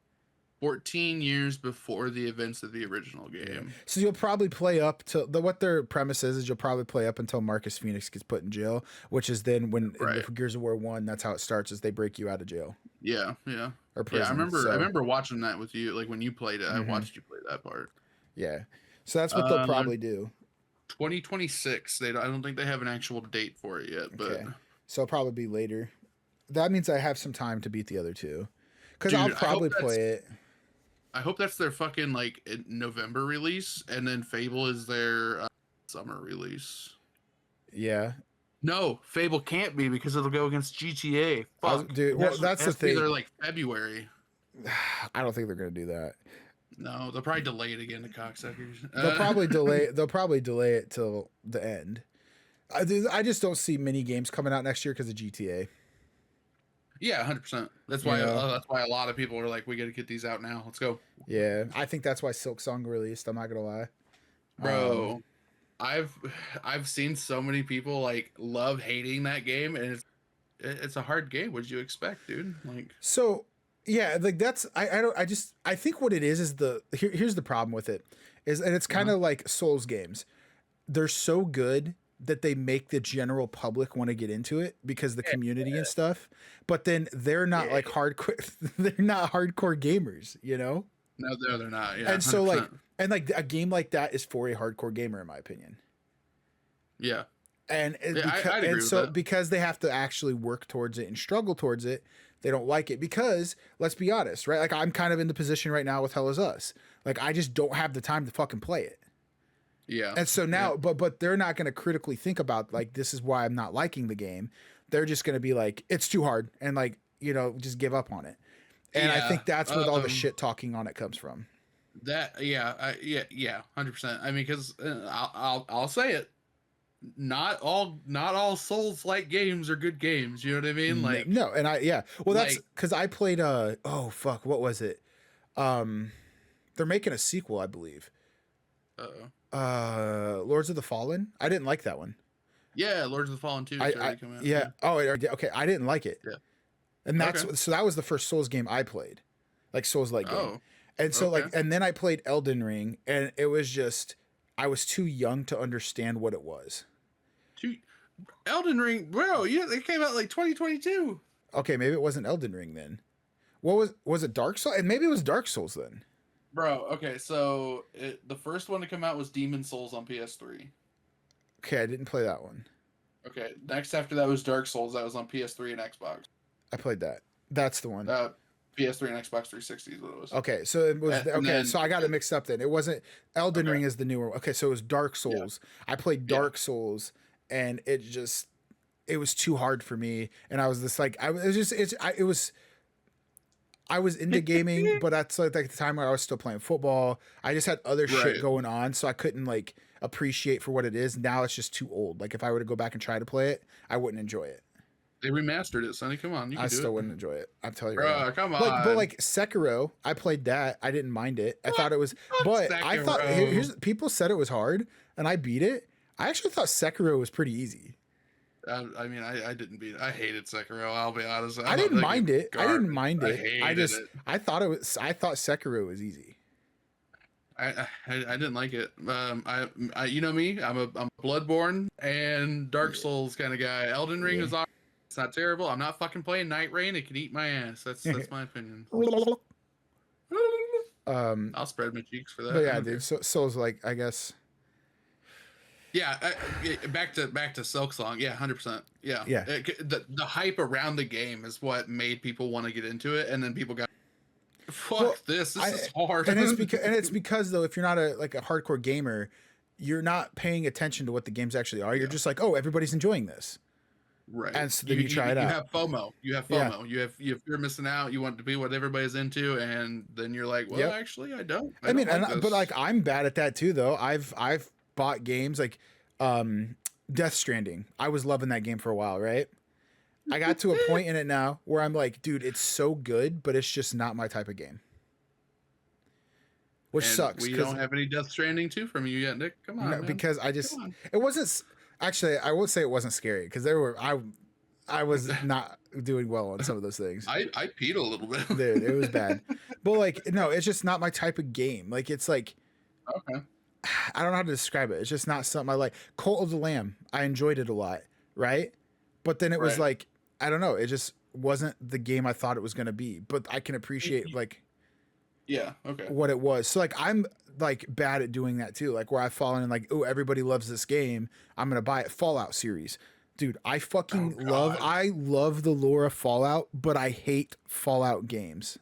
14 years before the events of the original game. Yeah. So you'll probably play up to what their premise is you'll probably play up until Marcus Phoenix gets put in jail, which is then when in Gears of War 1, that's how it starts, is they break you out of jail. Yeah. Or prison. Yeah, I remember watching that with you, like when you played it. I watched you play that part. Yeah. So that's what they'll probably do. 2026. I don't think they have an actual date for it yet, but okay. So it'll probably be later. That means I have some time to beat the other two, because I'll probably play it. I hope that's their fucking like November release, and then Fable is their summer release. Yeah, No, Fable can't be because it'll go against GTA. Fuck. Dude, well, that's the thing. They're like February. I don't think they're gonna do that. No, they'll probably delay it again. The cocksuckers. They'll probably delay. They'll probably delay it till the end. I just don't see mini games coming out next year because of GTA. Yeah, 100%. That's why. That's why a lot of people are like, "We got to get these out now. Let's go." Yeah, I think that's why Silk Song released. I'm not gonna lie, bro. I've seen so many people like love hating that game, and it's a hard game. What'd you expect, dude? Like, so yeah, like that's I think what it is here's the problem with it is, and it's kind of like Souls games. They're so good that they make the general public want to get into it because the community and stuff, but then they're not like hardcore. They're not hardcore gamers, you know? No, they're not. Yeah, and 100%. So like a game like that is for a hardcore gamer, in my opinion. Yeah. And I'd agree with that. Because they have to actually work towards it and struggle towards it, they don't like it. Because let's be honest, right? Like I'm kind of in the position right now with Hell Is Us. Like I just don't have the time to fucking play it. Yeah. And so now, but they're not going to critically think about like, this is why I'm not liking the game. They're just going to be like, it's too hard. And like, you know, just give up on it. And I think that's where all the shit talking on it comes from. 100%. I mean, because I'll say it. Not all Souls like games are good games. You know what I mean? Like no, and well, that's because I played oh fuck, what was it? They're making a sequel, I believe. Lords of the Fallen. I didn't like that one. Yeah, Lords of the Fallen 2 started coming out. Yeah. Oh, okay. I didn't like it. Yeah. And so that was the first Souls game I played, like Souls like game. And so and then I played Elden Ring, and it was just I was too young to understand what it was. Elden Ring, bro. Yeah, it came out like 2022. Okay, maybe it wasn't Elden Ring then. What was it? Dark Souls? And maybe it was Dark Souls then. Bro, okay, so the first one to come out was Demon Souls on PS3. Okay, I didn't play that one. Okay, next after that was Dark Souls. That was on PS3 and Xbox. I played that. That's the one. PS3 and Xbox 360 is what it was. Okay, so it was so I got it mixed up then. It wasn't Elden Ring is the newer one. Okay, so it was Dark Souls. Yeah. I played Dark Souls, and it was too hard for me, and I was just like I was into gaming, but that's like the time where I was still playing football. I just had other shit going on, so I couldn't like appreciate for what it is. Now it's just too old. Like if I were to go back and try to play it, I wouldn't enjoy it. They remastered it, Sonny. Come on, I still wouldn't enjoy it. I'm telling you, bro. Come on. But like Sekiro, I played that. I didn't mind it. I thought it was, but Sekiro. I thought people said it was hard, and I beat it. I actually thought Sekiro was pretty easy. I mean, I didn't beat it. I hated Sekiro. I'll be honest. I didn't mind it. I didn't mind it. I thought Sekiro was easy. I didn't like it. I you know me. I'm a Bloodborne and Dark Souls kind of guy. Elden Ring is awesome. It's not terrible. I'm not fucking playing Night Rain. It can eat my ass. That's my opinion. I'll spread my cheeks for that. But yeah, dude. Souls like I guess. Yeah, back to Silk Song. Yeah, 100%. Yeah. The hype around the game is what made people want to get into it, and then people got this is hard. And it's because though, if you're not a hardcore gamer, you're not paying attention to what the games actually are. You're just like, oh, everybody's enjoying this. Right. And so then you try it out. You have FOMO. You have you're missing out. You want to be what everybody's into, and then you're like, well, actually, I don't. But like I'm bad at that too, though. I've bought games like Death Stranding. I was loving that game for a while, right? I got to a point in it now where I'm like, dude, it's so good, but it's just not my type of game. Which sucks. We don't have any Death Stranding 2 from you yet, Nick. Come on. No, because it wasn't actually, I would say it wasn't scary because I was not doing well on some of those things. I peed a little bit. Dude, it was bad. But like, no, it's just not my type of game. Like it's like, okay. I don't know how to describe it. It's just not something I like. Cult of the Lamb, I enjoyed it a lot, right? But then it was like, I don't know. It just wasn't the game I thought it was going to be. But I can appreciate like, what it was. So like, I'm like bad at doing that too. Like where I've fallen in like, oh, everybody loves this game. I'm going to buy it. Fallout series. Dude, I fucking love the lore of Fallout, but I hate Fallout games.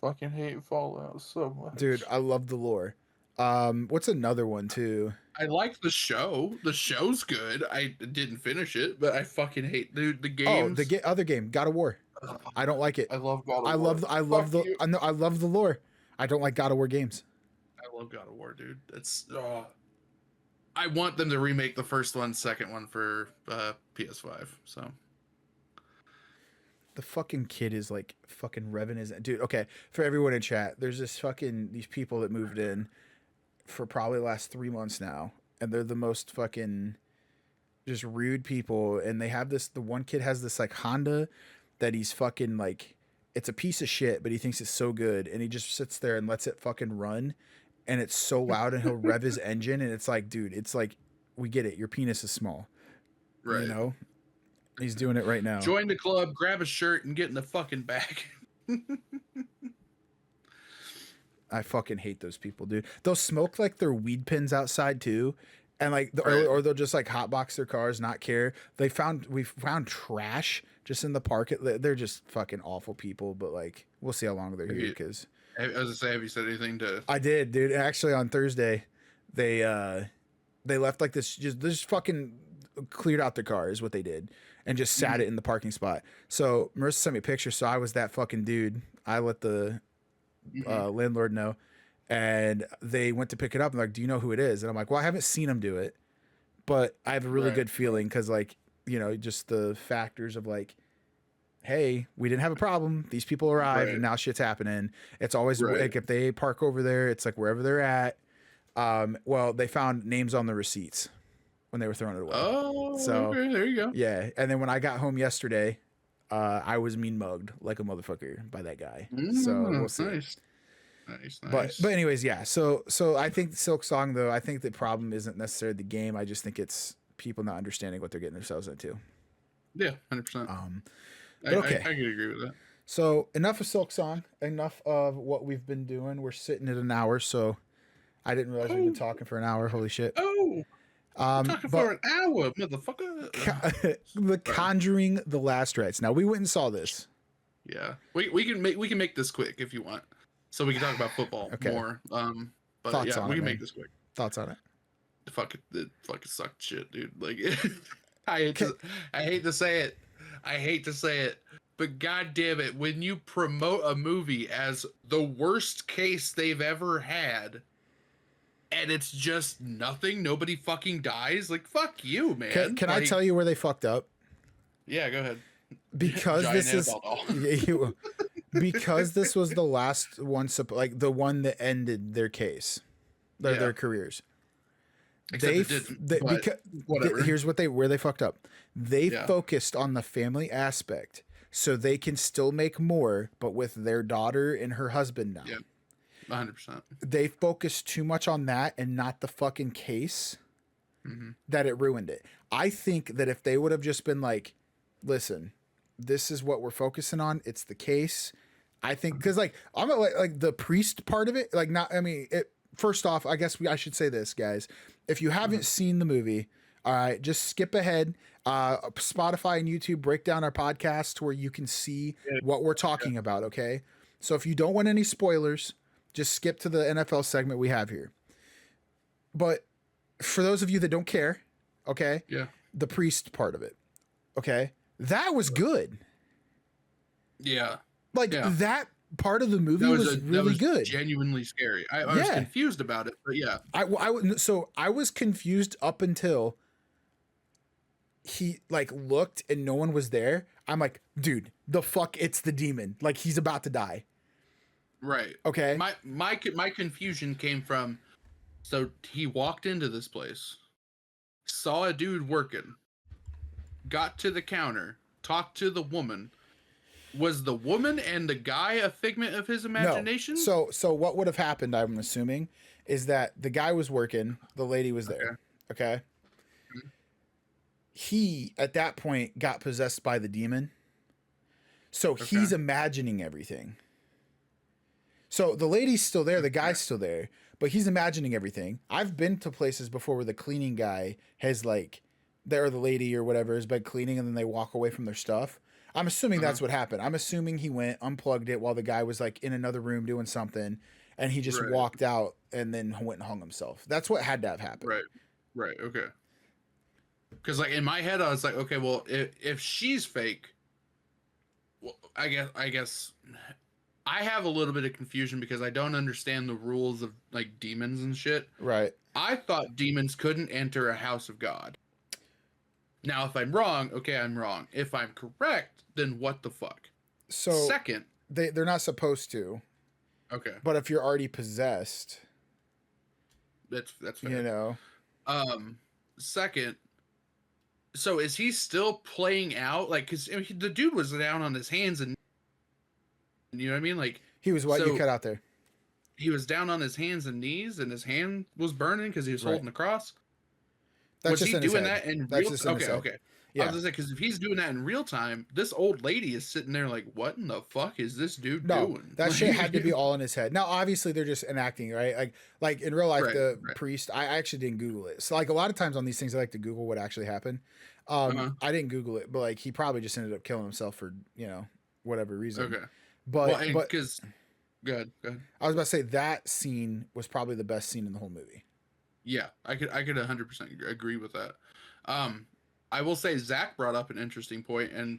Fucking hate Fallout so much. Dude, I love the lore. What's another one too? I like the show. The show's good. I didn't finish it, but I fucking hate the Oh, games. other game, God of War. Ugh, I don't like it. I love God I of War. love I love Fuck the you. I know I love the lore. I don't like God of War games. I love God of War, dude. It's I want them to remake the first one, second one for PS5. So The fucking kid is like fucking revving his dude. Okay, for everyone in chat, there's these people that moved in for probably the last 3 months now, and they're the most fucking just rude people. And they have the one kid has this like Honda that he's fucking like, it's a piece of shit, but he thinks it's so good, and he just sits there and lets it fucking run, and it's so loud, and he'll rev his engine, and it's like, dude, it's like, we get it, your penis is small, right. you know. He's doing it right now. Join the club, grab a shirt, and get in the fucking back. I fucking hate those people, dude. They'll smoke like their weed pins outside too, and like Right. or they'll just like hotbox their cars, not care. We found trash just in the park. They're just fucking awful people. But like, we'll see how long they're here. Because I was gonna say, have you said anything to? I did, dude. Actually, on Thursday, they left like this, just fucking cleared out their car is what they did, and just sat it in the parking spot. So Marissa sent me a picture. So I was that fucking dude. I let the landlord know, and they went to pick it up and like, do you know who it is? And I'm like, well, I haven't seen him do it, but I have a really good feeling, because like, you know, just the factors of like, hey, we didn't have a problem, these people arrived, and now shit's happening. It's always like, if they park over there, it's like wherever they're at. Well, they found names on the receipts when they were throwing it away. Oh, so okay, there you go. Yeah, and then when I got home yesterday, I was mean mugged like a motherfucker by that guy. So we'll see. Nice. But anyways, yeah. So I think Silk Song, though, I think the problem isn't necessarily the game. I just think it's people not understanding what they're getting themselves into. Yeah, 100%. But okay, I can agree with that. So enough of Silk Song. Enough of what we've been doing. We're sitting at an hour, so I didn't realize we've been talking for an hour. Holy shit. Oh. Talking for an hour, motherfucker. The Conjuring, the last rites. Now we went and saw this. Yeah, we can make this quick if you want, so we can talk about football more. But Thoughts on we it, can man. make this quick. Thoughts on it? It fucking sucked shit, dude. Like, I hate to say it, but god damn it, when you promote a movie as the worst case they've ever had, and it's just nothing, nobody fucking dies, like, fuck you, man. Can I tell you where they fucked up? Yeah, go ahead. Because this is because this was the last one, like the one that ended their case, their careers. Whatever. Here's where they fucked up. They focused on the family aspect, so they can still make more, but with their daughter and her husband now. Yeah. 100%. They focused too much on that and not the fucking case, that it ruined it. I think that if they would have just been like, listen, this is what we're focusing on, it's the case. I think, because like, I'm like the priest part of it, like, not, I mean, first off, I guess I should say this, guys. If you haven't seen the movie, all right, just skip ahead. Spotify and YouTube break down our podcast where you can see what we're talking about, okay? So if you don't want any spoilers, just skip to the NFL segment we have here. But for those of you that don't care, okay? Yeah. The priest part of it, okay? That was good. Yeah. Like, that part of the movie was really good. Genuinely scary. I was confused about it, but yeah. I was confused up until he like looked and no one was there. I'm like, dude, the fuck, it's the demon. Like, he's about to die. Right. Okay. My confusion came from, so he walked into this place, saw a dude working, got to the counter, talked to the woman. Was the woman and the guy a figment of his imagination? No. So what would have happened, I'm assuming, is that the guy was working, the lady was there. Okay. He at that point got possessed by the demon. So he's imagining everything. So the lady's still there, the guy's still there, but he's imagining everything. I've been to places before where the cleaning guy has like, or the lady or whatever has been cleaning and then they walk away from their stuff. I'm assuming that's what happened. I'm assuming he went, unplugged it while the guy was like in another room doing something, and he just walked out and then went and hung himself. That's what had to have happened. Right. Okay. Because like in my head, I was like, okay, well, if she's fake, well, I guess I have a little bit of confusion because I don't understand the rules of like demons and shit. Right. I thought demons couldn't enter a house of God. Now, if I'm wrong, okay, I'm wrong. If I'm correct, then what the fuck? So second, they're not supposed to. Okay. But if you're already possessed, that's fair. You know. Second, so is he still playing out? Like, because the dude was down on his hands and you know what I mean? Like he was what you cut out there. He was down on his hands and knees, and his hand was burning because he was holding the cross. That's was he doing that in real time? Okay. Yeah. I was gonna say, because if he's doing that in real time, this old lady is sitting there like, what in the fuck is this dude doing? That shit had to be all in his head. Now, obviously, they're just enacting, right? Like in real life, the priest. I actually didn't Google it. So, like a lot of times on these things, I like to Google what actually happened. I didn't Google it, but like he probably just ended up killing himself for whatever reason. Okay. But because, good. I was about to say that scene was probably the best scene in the whole movie. Yeah, I could 100% agree with that. I will say Zach brought up an interesting point, and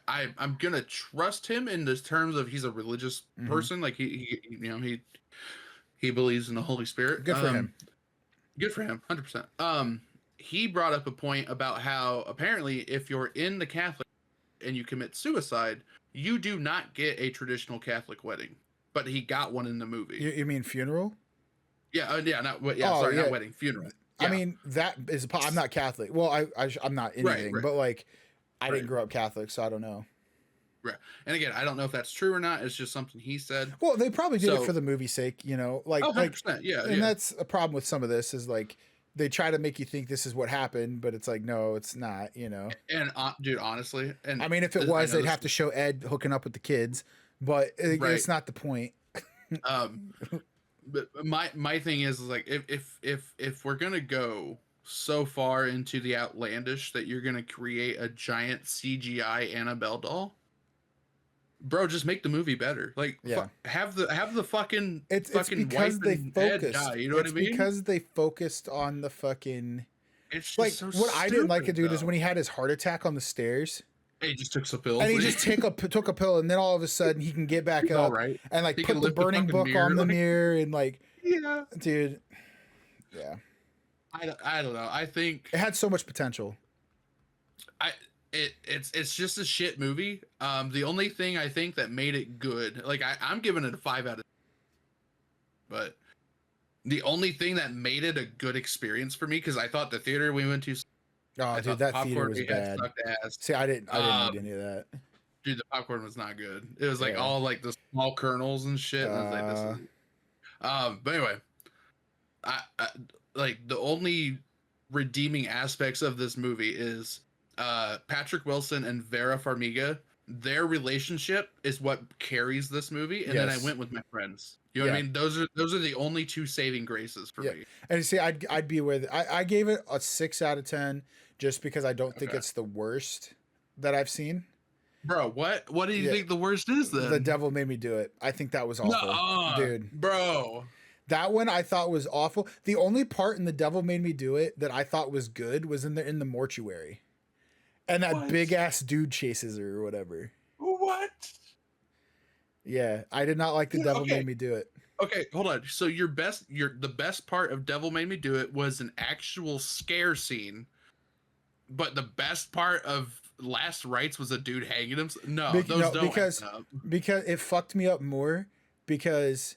I'm gonna trust him in the terms of he's a religious person. Like he believes in the Holy Spirit. Good for him. Good for him, 100%. He brought up a point about how apparently if you're in the Catholic and you commit suicide, you do not get a traditional Catholic wedding, but he got one in the movie. You mean funeral? Yeah, not wedding, funeral. Yeah. I mean, that is. I'm not Catholic. Well, I'm not anything, but like, I didn't grow up Catholic, so I don't know. Right, and again, I don't know if that's true or not. It's just something he said. Well, they probably did it for the movie's sake, like. 100%, yeah. And that's a problem with some of this is like they try to make you think this is what happened, but it's like no, it's not. And dude, honestly, and I mean, if it was, they'd have to show Ed hooking up with the kids, but it's not the point. But my thing is like if we're gonna go so far into the outlandish that you're gonna create a giant CGI Annabelle doll, bro, just make the movie better. Like, have the fucking it's fucking because they focused. Die, you know what I mean? Because they focused on the fucking. It's just like so what stupid, I didn't like it, dude, is when he had his heart attack on the stairs. He just took some pills. And he just took a pill, and then all of a sudden he can get back up and like put the burning book on the mirror and like. Yeah, dude. Yeah, I don't know. I think it had so much potential. It's just a shit movie. The only thing I think that made it good, like I'm giving it a 5 out of 10. But the only thing that made it a good experience for me, because I thought the theater we went to. Oh, dude, that theater was bad. See, I didn't need any of that. Dude, the popcorn was not good. It was like all like the small kernels and shit. And I was like, this is. But anyway, I like the only redeeming aspects of this movie is Patrick Wilson and Vera Farmiga. Their relationship is what carries this movie, and then I went with my friends. You know what I mean? Those are the only two saving graces for me. And see, I'd be with. I gave it a 6 out of 10 just because I don't think it's the worst that I've seen. Bro, what do you think the worst is then? The Devil Made Me Do It. I think that was awful. Dude. Bro. That one I thought was awful. The only part in The Devil Made Me Do It that I thought was good was in the mortuary. And that big ass dude chases her or whatever. What? Yeah, I did not like The Devil Made Me Do It. Okay, hold on. So the best part of Devil Made Me Do It was an actual scare scene. But the best part of Last Rites was a dude hanging himself. Because it fucked me up more because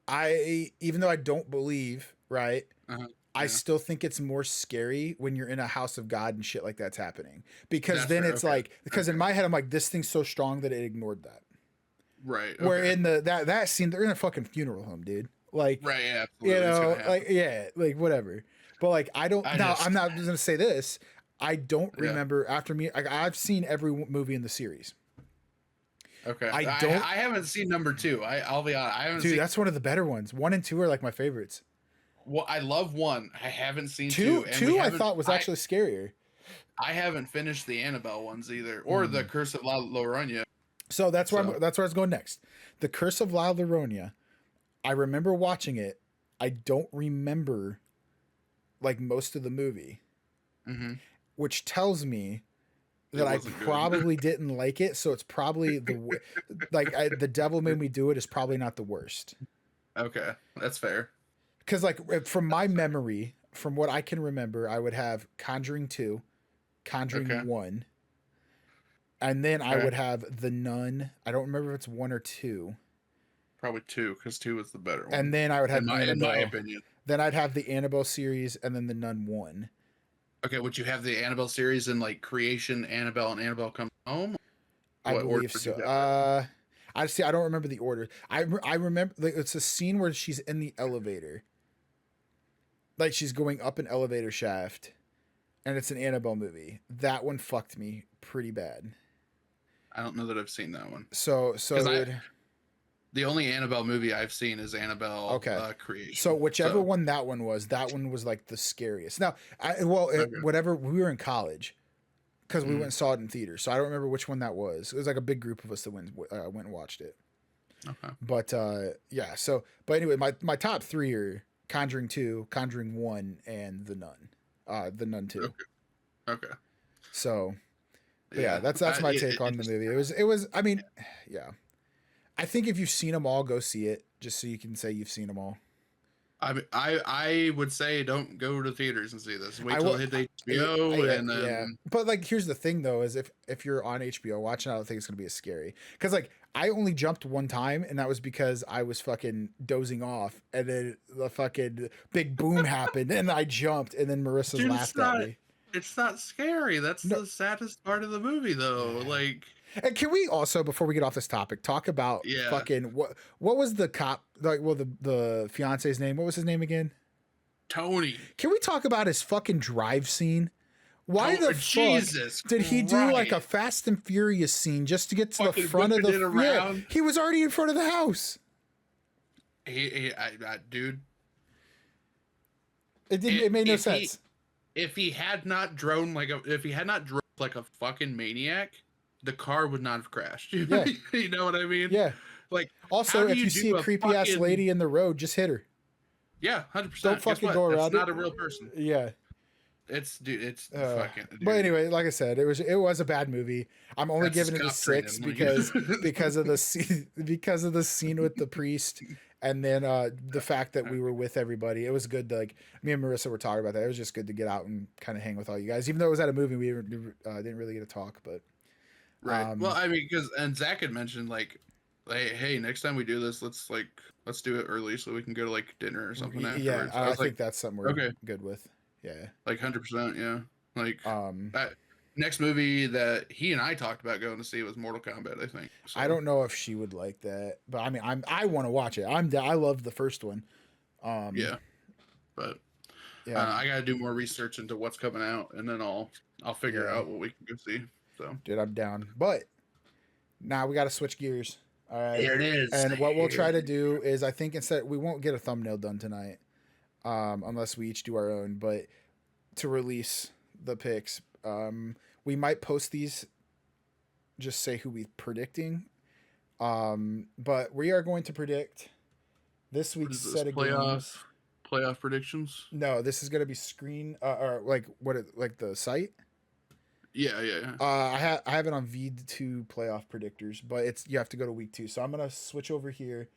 even though I don't believe, right? I still think it's more scary when you're in a house of God and shit like that's happening. Because because in my head I'm like, this thing's so strong that it ignored that. Right. Okay. Where in that scene they're in a fucking funeral home, dude. Like right, yeah, absolutely. like whatever. But like I'm not gonna say this. I don't remember I've seen every movie in the series. Okay. I haven't seen number 2. I'll be honest. I haven't seen. That's one of the better ones. 1 and 2 are like my favorites. Well, I love 1. I haven't seen 2. And 2 I thought was actually scarier. I haven't finished the Annabelle ones either, or the Curse of La Llorona. So that's where I was going next. The Curse of La Llorona. I remember watching it. I don't remember like most of the movie, Mm-hmm. which tells me that It I wasn't good. probably didn't like it. So it's probably the Devil Made Me Do It is probably not the worst. Okay, that's fair. Because like from my memory, from what I can remember, I would have Conjuring 2, Okay. Conjuring 1, and then I Okay. would have The Nun. I don't remember if it's 1 or 2. Probably 2, because 2 was the better one, And then I would have in my Annabelle. opinion. Then I'd have the Annabelle series and then The Nun 1. Okay, would you have the Annabelle series in like Creation, Annabelle, and Annabelle Comes Home? I What order believe would so. you have it? I see. I don't remember the order. I remember like, it's a scene where she's in the elevator, like she's going up an elevator shaft, and it's an Annabelle movie. That one fucked me pretty bad. I don't know that I've seen that one. So Because it, the only Annabelle movie I've seen is Annabelle okay. Creation. So whichever one that one was like the scariest. Now, Okay. whatever, we were in college because we went and saw it in theater. So I don't remember which one that was. It was like a big group of us that went and watched it. Okay. But yeah. So, but anyway, my top 3 are Conjuring 2, Conjuring 1, and The Nun. The Nun 2. Okay. So, yeah, that's my take on the movie. It was. I mean, yeah. I think if you've seen them all, go see it just so you can say you've seen them all. I would say don't go to theaters and see this. Wait till it hit HBO and then. Yeah. But like, here's the thing though: is if you're on HBO watching, I don't think it's gonna be as scary. Because like, I only jumped one time, and that was because I was fucking dozing off, and then the fucking big boom happened, and I jumped, and then Marissa laughed at me. It's not scary. That's the saddest part of the movie, though. Like. And can we also, before we get off this topic, talk about fucking what was the cop like? Well, the fiance's name. What was his name again? Tony. Can we talk about his fucking drive scene? Why the Jesus fuck did he do like a Fast and Furious scene just to get to the front of the? Yeah, he was already in front of the house. Dude. It made no sense. If he had not drove like a fucking maniac, the car would not have crashed. Yeah. You know what I mean? Yeah. Like, also, if you see a creepy ass lady in the road, just hit her. Yeah, 100%. Don't fucking go around. It's not a real person. Yeah. It's fucking. Dude. But anyway, like I said, it was a bad movie. I'm only giving it a 6 because of the scene with the priest, and then the fact that we were with everybody. It was good to, like, me and Marissa were talking about that. It was just good to get out and kind of hang with all you guys, even though it was at a movie we didn't really get to talk. But right. Well, I mean, and Zach had mentioned like, hey, next time we do this, let's do it early so we can go to like dinner or something afterwards. Yeah, I think that's something we're good with. Yeah, like 100%. Yeah, like next movie that he and I talked about going to see was Mortal Kombat. I think. So. I don't know if she would like that, but I mean, I want to watch it. I love the first one. Yeah, but I got to do more research into what's coming out, and then I'll figure out what we can go see. So, dude, I'm down. But now we got to switch gears. All right, here it is. And what we'll try to do is, I think instead we won't get a thumbnail done tonight. Unless we each do our own, but to release the picks, we might post these, just say who we're predicting. But we are going to predict this week's set of games. Playoff predictions? No, this is going to be screen, or like the site. Yeah. I have it on V2 playoff predictors, but you have to go to week 2. So I'm going to switch over here.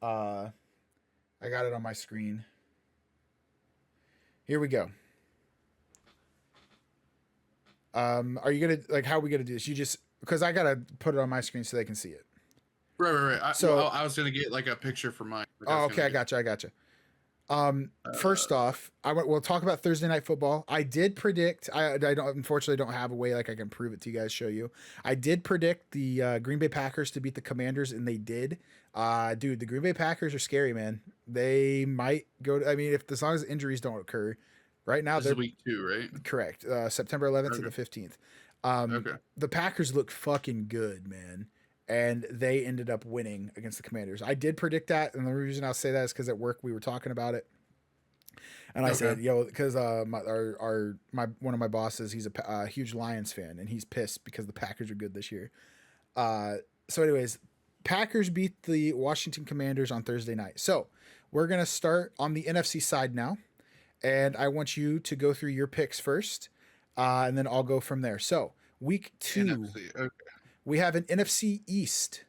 I got it on my screen. Here we go. Are you gonna, like, how are we gonna do this? You just, because I gotta put it on my screen so they can see it. Right. I was gonna get like a picture for mine. Oh, okay, I gotcha. First off, we'll talk about Thursday Night Football. I did predict. I unfortunately don't have a way like I can prove it to you guys, show you. I did predict the Green Bay Packers to beat the Commanders, and they did. Dude, the Green Bay Packers are scary, man. They might go to, I mean, as long as injuries don't occur. Right now, they're week 2, right? Correct. September 11th to the 15th. The Packers look fucking good, man. And they ended up winning against the Commanders. I did predict that, and the reason I'll say that is because at work we were talking about it, and I said, because one of my bosses, he's a huge Lions fan, and he's pissed because the Packers are good this year. So, anyways, Packers beat the Washington Commanders on Thursday night. So we're going to start on the NFC side now. And I want you to go through your picks first. And then I'll go from there. So week 2, NFC. Okay. we have an NFC East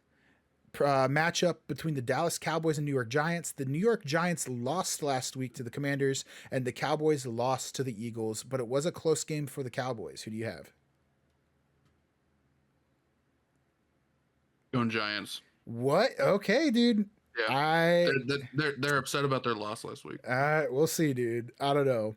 matchup between the Dallas Cowboys and New York Giants. The New York Giants lost last week to the Commanders, and the Cowboys lost to the Eagles, but it was a close game for the Cowboys. Who do you have? Going Giants. What? Okay, dude. Yeah. They're upset about their loss last week. We'll see, dude. I don't know.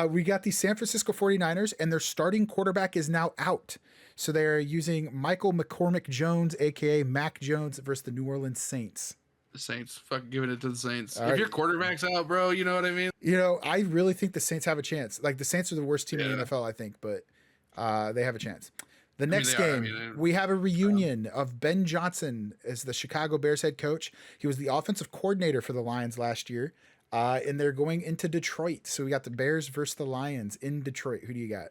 We got the San Francisco 49ers, and their starting quarterback is now out. So they're using Michael McCormick Jones, a.k.a. Mac Jones, versus the New Orleans Saints. The Saints. Fuck giving it to the Saints. All if right. your quarterback's out, bro, you know what I mean? You know, I really think the Saints have a chance. Like, the Saints are the worst team in the NFL, I think, but they have a chance. The next game, we have a reunion of Ben Johnson as the Chicago Bears head coach. He was the offensive coordinator for the Lions last year, and they're going into Detroit. So we got the Bears versus the Lions in Detroit. Who do you got?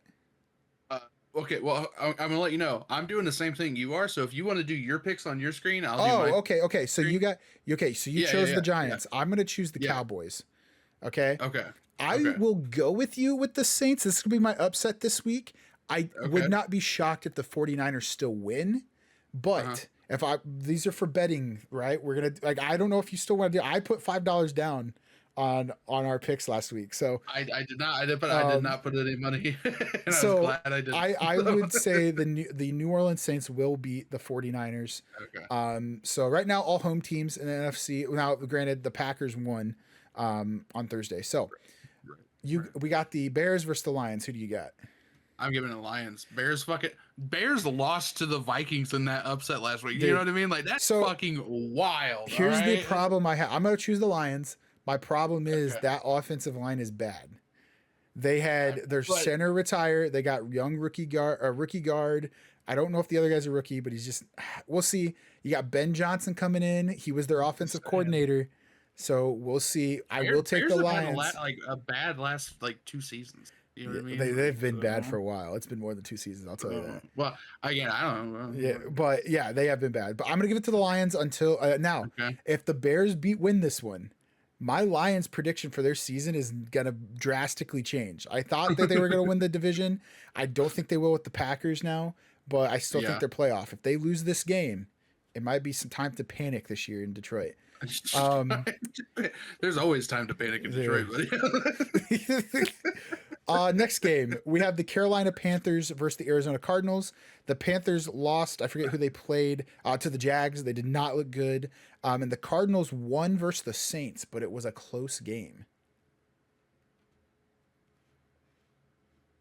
Okay, well, I'm going to let you know. I'm doing the same thing you are, so if you want to do your picks on your screen, I'll do mine. Okay. So you chose the Giants. I'm going to choose the Cowboys. Okay? Okay. I will go with you with the Saints. This will be my upset this week. I would not be shocked if the 49ers still win, but these are for betting, right? We're going to, I don't know if you still want to do, I put $5 down on our picks last week. So I did not put any money. And so I was glad I did. I would say the New Orleans Saints will beat the 49ers. Okay. So right now, all home teams in the NFC. Now, granted, the Packers won on Thursday. So we got the Bears versus the Lions. Who do you got? I'm giving it Lions. Bears lost to the Vikings in that upset last week. Dude, you know what I mean? Like, that's fucking wild. Here's the problem I have. I'm going to choose the Lions. My problem is that offensive line is bad. They had their center retire. They got young rookie guard. I don't know if the other guy's a rookie, but he's just, we'll see. You got Ben Johnson coming in. He was their offensive coordinator. So we'll see. I will take the Lions. Had a bad last 2 seasons. You know what I mean? They've been bad for a while. It's been more than 2 seasons. I'll tell you that. Well, again, I don't know. Yeah, but yeah, they have been bad. But I'm going to give it to the Lions until now. Okay. If the Bears win this one, my Lions prediction for their season is going to drastically change. I thought that they were going to win the division. I don't think they will with the Packers now, but I still think they're playoff. If they lose this game, it might be some time to panic this year in Detroit. There's always time to panic in Detroit, buddy. Next game, we have the Carolina Panthers versus the Arizona Cardinals. The Panthers lost. I forget who they played to the Jags. They did not look good. And the Cardinals won versus the Saints, but it was a close game.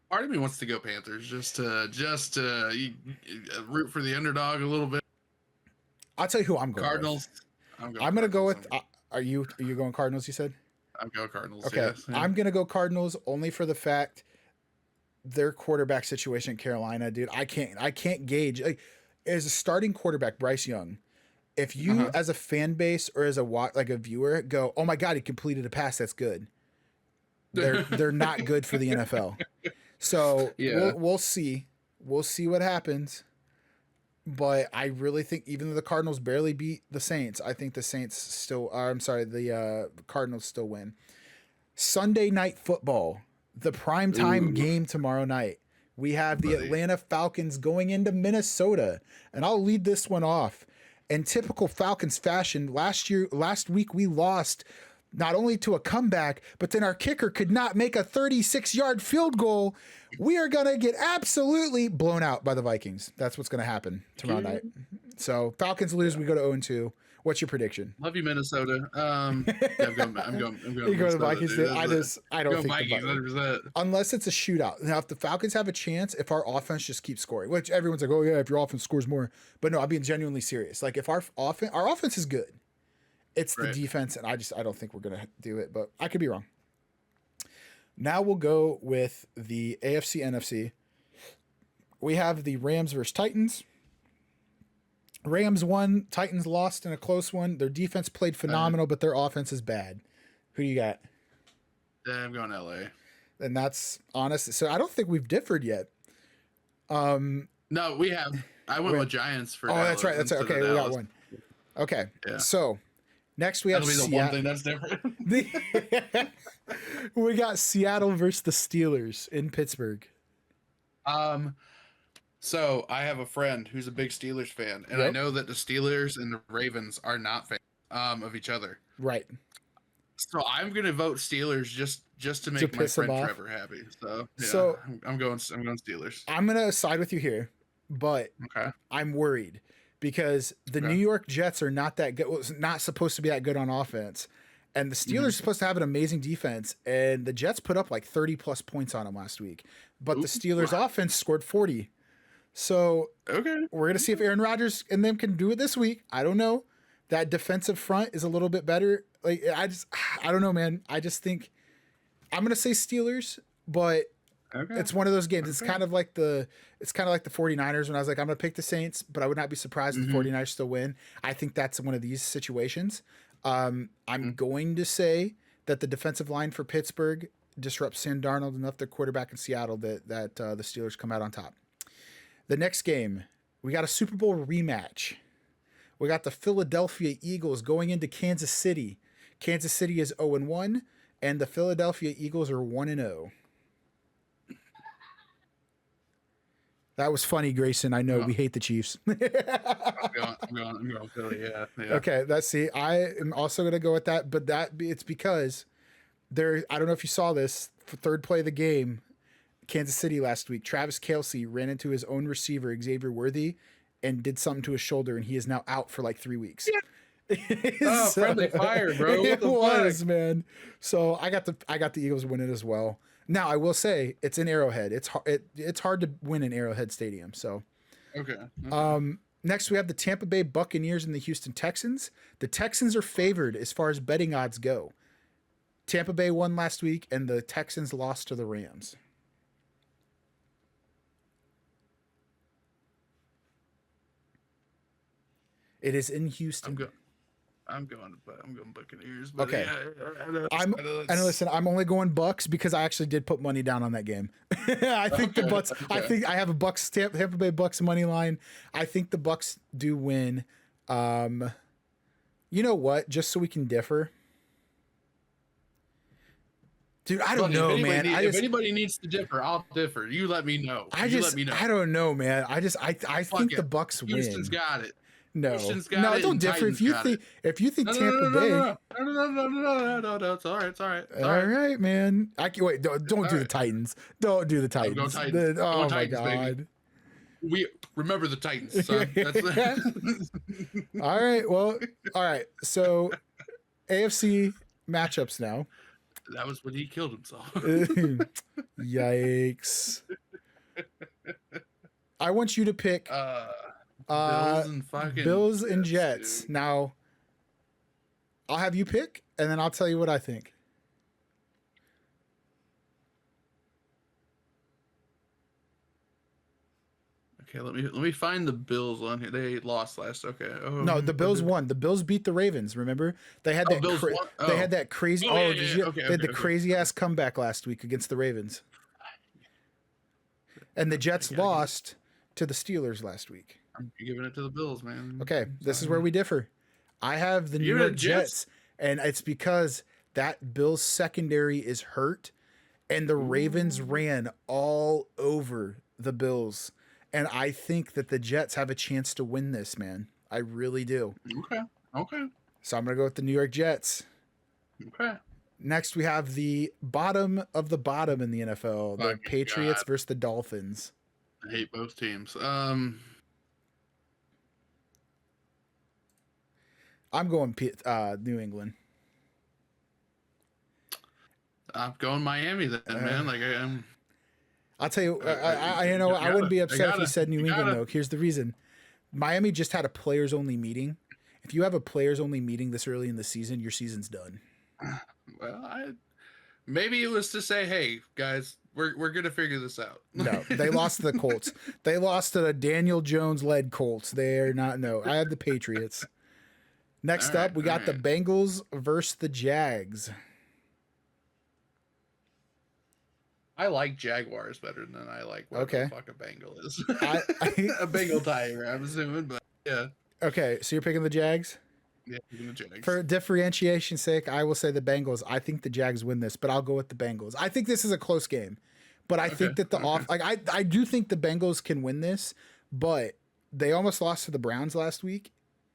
Part of me wants to go Panthers just to root for the underdog a little bit. I'll tell you who I'm going Cardinals. With. I'm going to go with. Are you going Cardinals? You said. I'm going Cardinals. Okay, yes. Yeah. I'm going to go Cardinals only for the fact their quarterback situation in Carolina, dude. I can't gauge as a starting quarterback, Bryce Young. If you as a fan base or as a viewer go, oh my God, he completed a pass. That's good. They're not good for the NFL. So we'll see. We'll see what happens. But I really think even though the Cardinals barely beat the Saints, I think the Cardinals still win. Sunday Night Football, the primetime game tomorrow night. We have the Atlanta Falcons going into Minnesota. And I'll lead this one off. In typical Falcons fashion, last week we lost not only to a comeback, but then our kicker could not make a 36-yard field goal. We are going to get absolutely blown out by the Vikings. That's what's going to happen tomorrow night. So Falcons lose, we go to 0-2. What's your prediction? Love you, Minnesota. I'm going. You go to the Vikings. Dude. I don't think Vikings, 100%. Unless it's a shootout. Now, if the Falcons have a chance, if our offense just keeps scoring, which everyone's like, oh yeah, if your offense scores more. But no, I'm being genuinely serious. Like if our offense is good, it's the defense, and I don't think we're gonna do it. But I could be wrong. Now we'll go with the AFC NFC. We have the Rams versus Titans. Rams won, Titans lost in a close one. Their defense played phenomenal, but their offense is bad. Who do you got? Yeah, I'm going LA. And that's honest. So I don't think we've differed yet. No, we have. I went with Giants for. Oh, that's right. That's right. Okay, we got one. Okay, Yeah. so next we have That'll be the one thing that's different. We got Seattle versus the Steelers in Pittsburgh. So I have a friend who's a big Steelers fan, and I Yep. know that the Steelers and the Ravens are not fans of each other. Right. So I'm gonna vote Steelers just to make my piss 'em friend off. Trevor happy. So yeah, So- I'm going Steelers. I'm gonna side with you here, but Okay. I'm worried because the Okay. New York Jets are not that good. Was not supposed to be that good on offense, and the Steelers are supposed to have an amazing defense. And the Jets put up like 30 plus points on them last week, but the Ooh. Steelers offense scored 40. So Okay. we're gonna see if Aaron Rodgers and them can do it this week. I don't know. That defensive front is a little bit better. Like I don't know, man. I just think I'm gonna say Steelers, but Okay. it's one of those games. It's Okay. kind of like the 49ers when I was like, I'm gonna pick the Saints, but I would not be surprised if the 49ers still win. I think that's one of these situations. I'm going to say that the defensive line for Pittsburgh disrupts Sam Darnold enough, their quarterback in Seattle, that the Steelers come out on top. The next game, we got a Super Bowl rematch. We got the Philadelphia Eagles going into Kansas City. Kansas City is 0-1, and the Philadelphia Eagles are 1-0. That was funny, Grayson. I know we hate the Chiefs. I'm going Philly. Yeah. Okay, let's see. I am also going to go with that, but it's because I don't know if you saw this, for third play of the game, Kansas City last week, Travis Kelce ran into his own receiver, Xavier Worthy, and did something to his shoulder, and he is now out for like 3 weeks. Oh, friendly fire, bro. What It the was, fuck? man. So I got the Eagles winning as well. Now I will say it's in Arrowhead. It's hard to win in Arrowhead Stadium. So Okay. next we have the Tampa Bay Buccaneers and the Houston Texans. The Texans are favored as far as betting odds go. Tampa Bay won last week, and the Texans lost to the Rams. It is in Houston. I'm going Buccaneers. But Okay. Yeah, I know And it's- listen, I'm only going Bucks because I actually did put money down on that game. I think the Okay, Bucks. I okay. think I have a Tampa Bay Bucks money line. I think the Bucks do win. You know what? Just so we can differ, dude. I don't Look, know, if man. if anybody needs to differ, I'll differ. You let me know. I let me know. don't know, man. I think it. the Bucks Houston's win. got it. No, Houston's got no, it don't and differ. Titans got it. If you think No, Tampa no, Bay. no, it's all right. It's all right. It's all All right. right, man. I can wait. Don't do the right. Titans. Don't do the I'm going Titans. Titans. Oh Going my Titans, god. baby. We remember the Titans, son. That's All right. Well, all right. So AFC matchups now. that was when he killed himself. Yikes. I want you to pick Bills and fucking Bills and Jets, Jets. dude. Now, I'll have you pick, and then I'll tell you what I think. Okay, let me find the Bills on here. They lost last. Okay. Oh, No, the Bills won. The Bills beat the Ravens. Remember, they had Oh, that. Bills won? They Oh. had that crazy. Oh, Oh, yeah, did yeah, you? okay, they had the okay. crazy ass comeback last week against the Ravens, and the Jets gotta get it. lost to the Steelers last week. I'm giving it to the Bills, man. Okay, this is where we differ. I have the New You're the York Jets, and it's because that Bills secondary is hurt, and the Ravens ran all over the Bills. And I think that the Jets have a chance to win this, man. I really do. Okay. So I'm going to go with the New York Jets. Okay. Next, we have the bottom of the bottom in the NFL, the Fucking Patriots God. versus the Dolphins. I hate both teams. I'm going New England. I'm going Miami then, man. Like I'm. I'll tell you, I gotta- wouldn't be upset if you gotta- said New you England, gotta. though. Here's the reason. Miami just had a players-only meeting. If you have a players-only meeting this early in the season, your season's done. Well, maybe it was to say, hey guys, we're gonna figure this out. No, they lost to the Colts. They lost to the Daniel Jones-led Colts. They're not, no. I have the Patriots. Next All right, up, we got all the right. Bengals versus the Jags. I like Jaguars better than I like what Okay. the fuck a Bengal is. I- A Bengal tiger, I'm assuming, but yeah. Okay, so you're picking the Jags? Yeah, even the Jags. For differentiation's sake, I will say the Bengals. I think the Jags win this, but I'll go with the Bengals. I think this is a close game, but I think that I do think the Bengals can win this, but they almost lost to the Browns last week,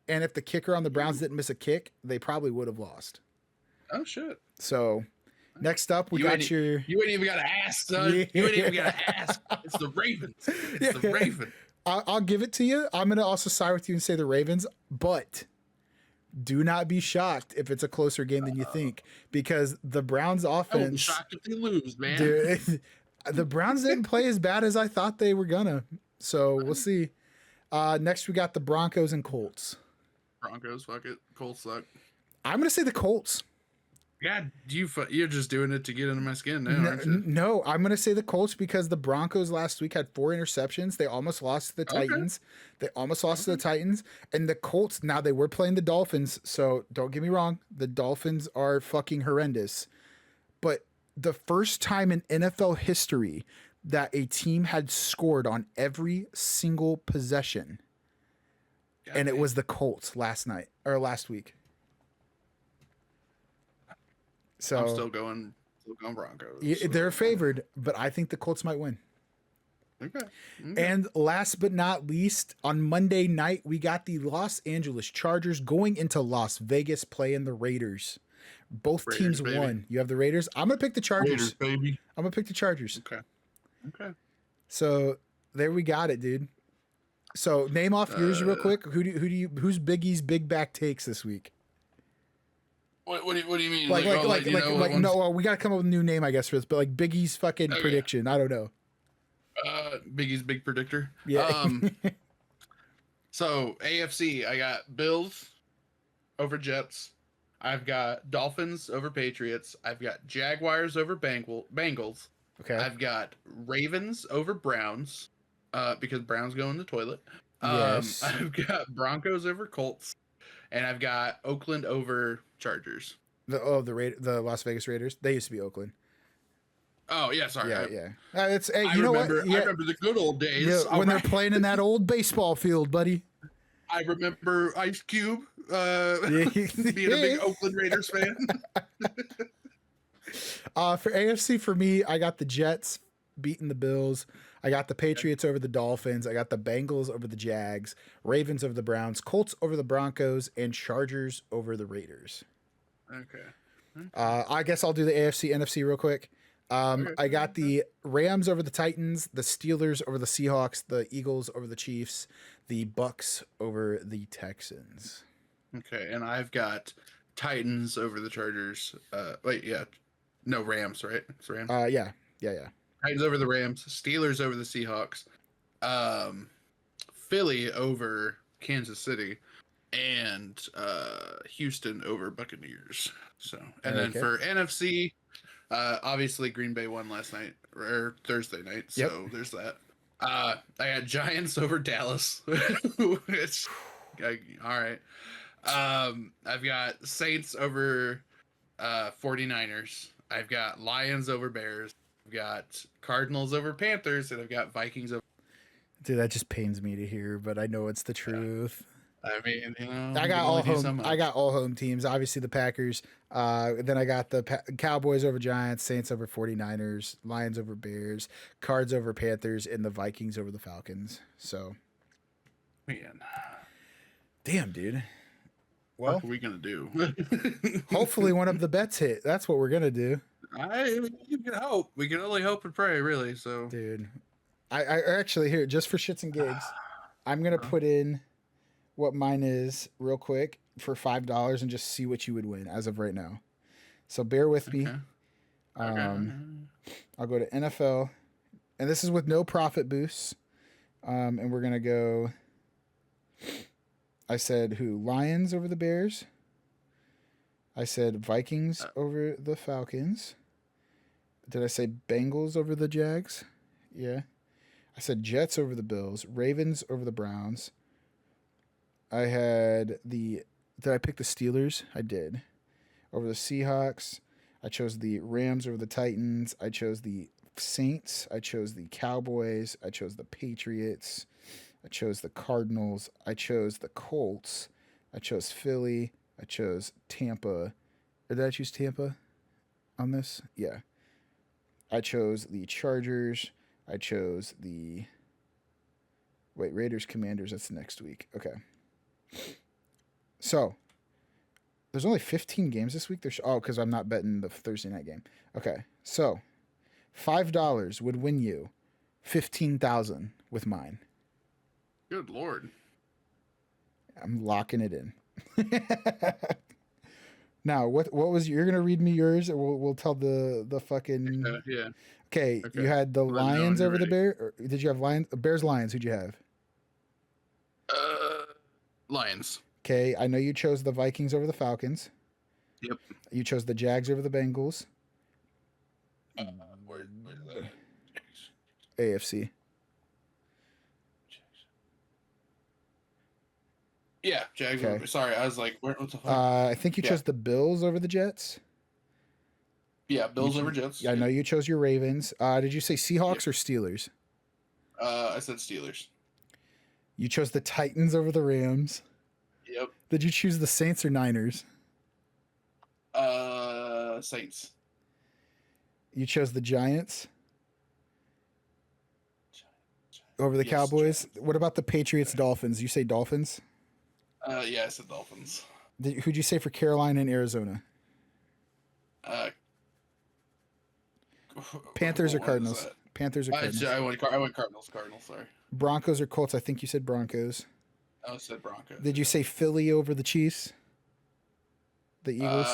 and if the kicker on the Browns didn't miss a kick, they probably would have lost. Oh shit! So next up, you ain't even got to ask, son. Yeah. You ain't even got to ask. It's the Ravens. It's the Ravens. I'll give it to you. I'm gonna also side with you and say the Ravens, but do not be shocked if it's a closer game than you think, because the Browns offense. I won't be shocked if they lose, man. Dude, the Browns didn't play as bad as I thought they were gonna. So we'll see. Next, we got the Broncos and Colts. Broncos, fuck it. Colts suck. I'm gonna say the Colts. God, you're just doing it to get into my skin now, aren't you? No, I'm going to say the Colts because the Broncos last week had 4 interceptions. They almost lost to the Titans. And the Colts, now they were playing the Dolphins, so don't get me wrong. The Dolphins are fucking horrendous. But the first time in NFL history that a team had scored on every single possession, and it was the Colts last week. So I'm still going Broncos. They're favored, but I think the Colts might win. Okay. And last but not least, on Monday night, we got the Los Angeles Chargers going into Las Vegas playing the Raiders. Both teams won. You have the Raiders. I'm going to pick the Chargers. Raiders, baby. I'm going to pick the Chargers. Okay. So there we got it, dude. So name off yours real quick. Who's Biggie's big back takes this week? What do you mean? No, we gotta come up with a new name, I guess, for this. But like Biggie's fucking prediction, I don't know. Biggie's big predictor. Yeah. So AFC, I got Bills over Jets. I've got Dolphins over Patriots. I've got Jaguars over Bengals. Okay. I've got Ravens over Browns, because Browns go in the toilet. Yes. I've got Broncos over Colts. And I've got Oakland over Chargers. The Las Vegas Raiders. They used to be Oakland. Oh yeah, sorry. Yeah. It's I remember the good old days. Yeah, when they're playing in that old baseball field, buddy. I remember Ice Cube being a big Oakland Raiders fan. For AFC, for me, I got the Jets beating the Bills. I got the Patriots over the Dolphins. I got the Bengals over the Jags, Ravens over the Browns, Colts over the Broncos, and Chargers over the Raiders. Okay. I guess I'll do the AFC, NFC real quick. I got the Rams over the Titans, the Steelers over the Seahawks, the Eagles over the Chiefs, the Bucks over the Texans. Okay, and I've got Titans over the Chargers. Rams, right? It's Rams. Yeah. Titans over the Rams, Steelers over the Seahawks, Philly over Kansas City, and Houston over Buccaneers. So, and then for NFC, obviously Green Bay won last night or Thursday night. So there's that. I got Giants over Dallas. It's all right. I've got Saints over 49ers. I've got Lions over Bears. I've got Cardinals over Panthers, and I've got Vikings over. Dude, that just pains me to hear, but I know it's the truth. I mean, I got all home. I got all home teams. Obviously, the Packers. Then I got the Cowboys over Giants, Saints over 49ers, Lions over Bears, Cards over Panthers, and the Vikings over the Falcons. So, man, damn, dude. Well, what are we gonna do? Hopefully, one of the bets hit. That's what we're gonna do. You can hope. We can only hope and pray, really. So, dude, I actually here just for shits and gigs, I'm gonna put in what mine is real quick for $5 and just see what you would win as of right now. So bear with me. I'll go to NFL, and this is with no profit boosts. And we're gonna go. I said Lions over the Bears. I said Vikings over the Falcons. Did I say Bengals over the Jags? Yeah. I said Jets over the Bills. Ravens over the Browns. I had did I pick the Steelers? I did. Over the Seahawks. I chose the Rams over the Titans. I chose the Saints. I chose the Cowboys. I chose the Patriots. I chose the Cardinals. I chose the Colts. I chose Philly. I chose Tampa. Or did I choose Tampa on this? Yeah. I chose the Chargers. I chose the Raiders Commanders. That's next week. Okay. So there's only 15 games this week. Because I'm not betting the Thursday night game. Okay. So $5 would win you 15,000 with mine. Good Lord. I'm locking it in. Now, what was you're gonna read me yours, or we'll tell the fucking. Yeah. Okay, you had the Lions over the Bears. Or did you have Lions? Bears, Lions. Who'd you have? Lions. Okay, I know you chose the Vikings over the Falcons. Yep. You chose the Jags over the Bengals. Where's that? AFC. Yeah, Jags. Okay. Sorry, I was like, what the fuck? I think you chose the Bills over the Jets. Yeah, Bills over Jets. Yeah, I know you chose your Ravens. Did you say Seahawks or Steelers? I said Steelers. You chose the Titans over the Rams. Yep. Did you choose the Saints or Niners? Saints. You chose the Giants over the Cowboys. Giants. What about the Patriots, Dolphins? You say Dolphins? Yeah, I said Dolphins. Who'd you say for Carolina and Arizona? Panthers or Cardinals? Panthers or Cardinals? I went Cardinals. Cardinals, sorry. Broncos or Colts? I think you said Broncos. I said Broncos. Did you say Philly over the Chiefs? The Eagles?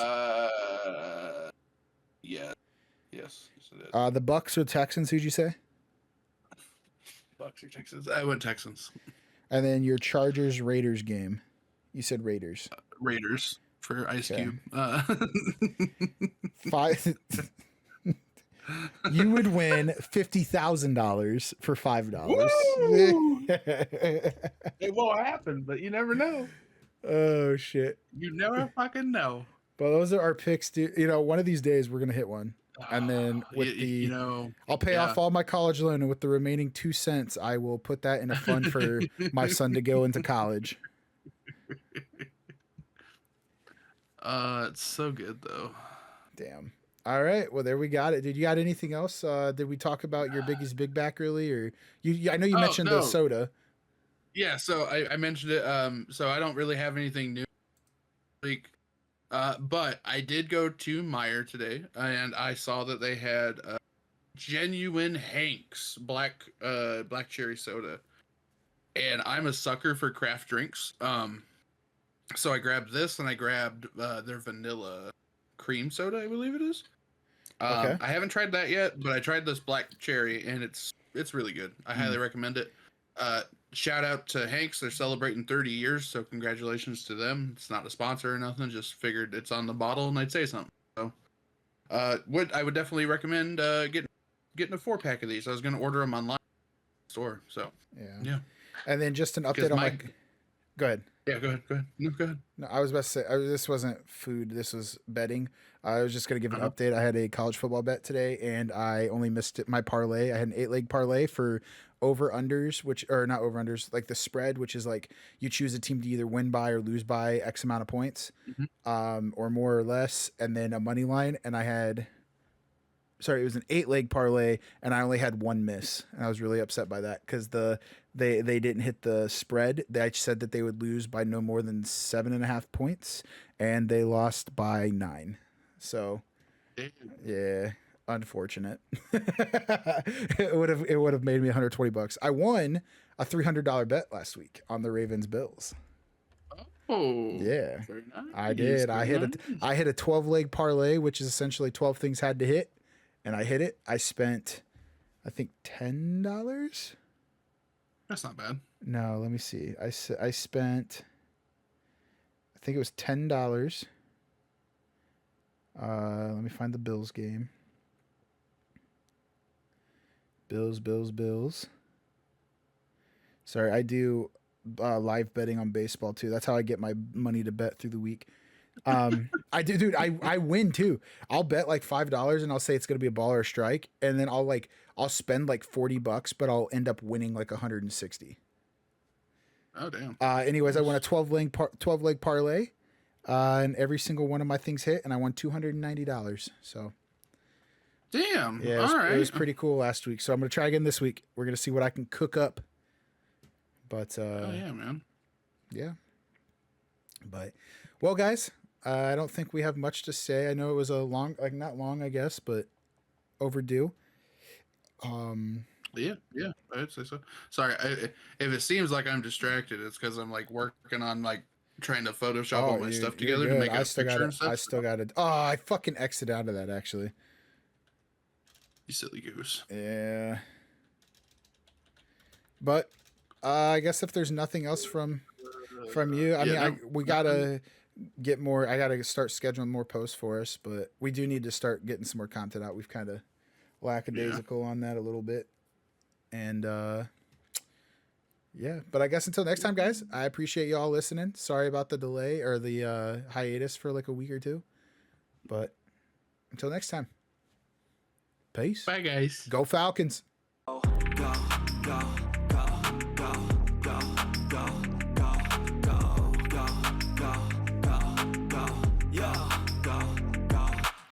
Yeah. Yes, I did. The Bucks or Texans? Who'd you say? Bucks or Texans? I went Texans. And then your Chargers Raiders game. You said Raiders. Raiders for Ice Cube. Five. You would win $50,000 for $5. It won't happen, but you never know. Oh shit! You never fucking know. Well, those are our picks, dude. You know, one of these days we're gonna hit one, and then with I'll pay off all my college loan, and with the remaining 2 cents, I will put that in a fund for my son to go into college. It's so good though. Damn. All right. Well, there we got it. Did you got anything else? Did we talk about your Biggie's Big Back really, or you? I know you mentioned the soda. Yeah. So I mentioned it. So I don't really have anything new. But I did go to Meijer today, and I saw that they had genuine Hank's black cherry soda, and I'm a sucker for craft drinks. So I grabbed this, and I grabbed their vanilla cream soda, I believe it is. Okay. I haven't tried that yet, but I tried this black cherry, and it's really good. I highly recommend it. Shout out to Hank's. They're celebrating 30 years, so congratulations to them. It's not a sponsor or nothing. Just figured it's on the bottle, and I'd say something. So, I would definitely recommend getting a 4-pack of these. I was going to order them online store. So yeah. And then just an update on my. Go ahead. Yeah, go ahead. No, go ahead. No, I was about to say this wasn't food. This was betting. I was just going to give an update. I had a college football bet today, and I only missed my parlay. I had an 8-leg parlay for over-unders, not over-unders, like the spread, which is like you choose a team to either win by or lose by X amount of points, or more or less, and then a money line. And it was an 8-leg parlay, and I only had one miss, and I was really upset by that because they didn't hit the spread. They said that they would lose by no more than 7.5 points, and they lost by 9. So, yeah, unfortunate. It would have made me $120. I won a $300 bet last week on the Ravens Bills. Oh, yeah, very nice. I did. I hit a 12-leg parlay, which is essentially 12 things had to hit. And I hit it. I spent, I think, $10. That's not bad. No, let me see. I spent, I think it was $10. Let me find the Bills game. Bills. Sorry, I do live betting on baseball too. That's how I get my money to bet through the week. I do, dude. I win too. I'll bet like $5 and I'll say it's gonna be a ball or a strike, and then I'll spend like $40, but I'll end up winning like 160. Oh damn. Anyways, I won a 12 leg parlay, and every single one of my things hit, and I won $290. So Damn. yeah, it was pretty cool last week. So I'm gonna try again this week. We're gonna see what I can cook up. But oh yeah, man. Yeah. But well, guys, I don't think we have much to say. I know it was a long, like not long, I guess, but overdue. Yeah, I'd say so. Sorry, if it seems like I'm distracted, it's because I'm like working on like trying to Photoshop all my stuff together to make a picture and stuff. I still got it. Oh, I fucking exited out of that actually. You silly goose. Yeah. But I guess if there's nothing else from you, we gotta get more. I gotta start scheduling more posts for us, but we do need to start getting some more content out. We've kind of lackadaisical on that a little bit. And yeah, but I guess until next time, guys, I appreciate y'all listening. Sorry about the delay or the hiatus for like a week or two, but until next time, peace. Bye, guys. Go Falcons.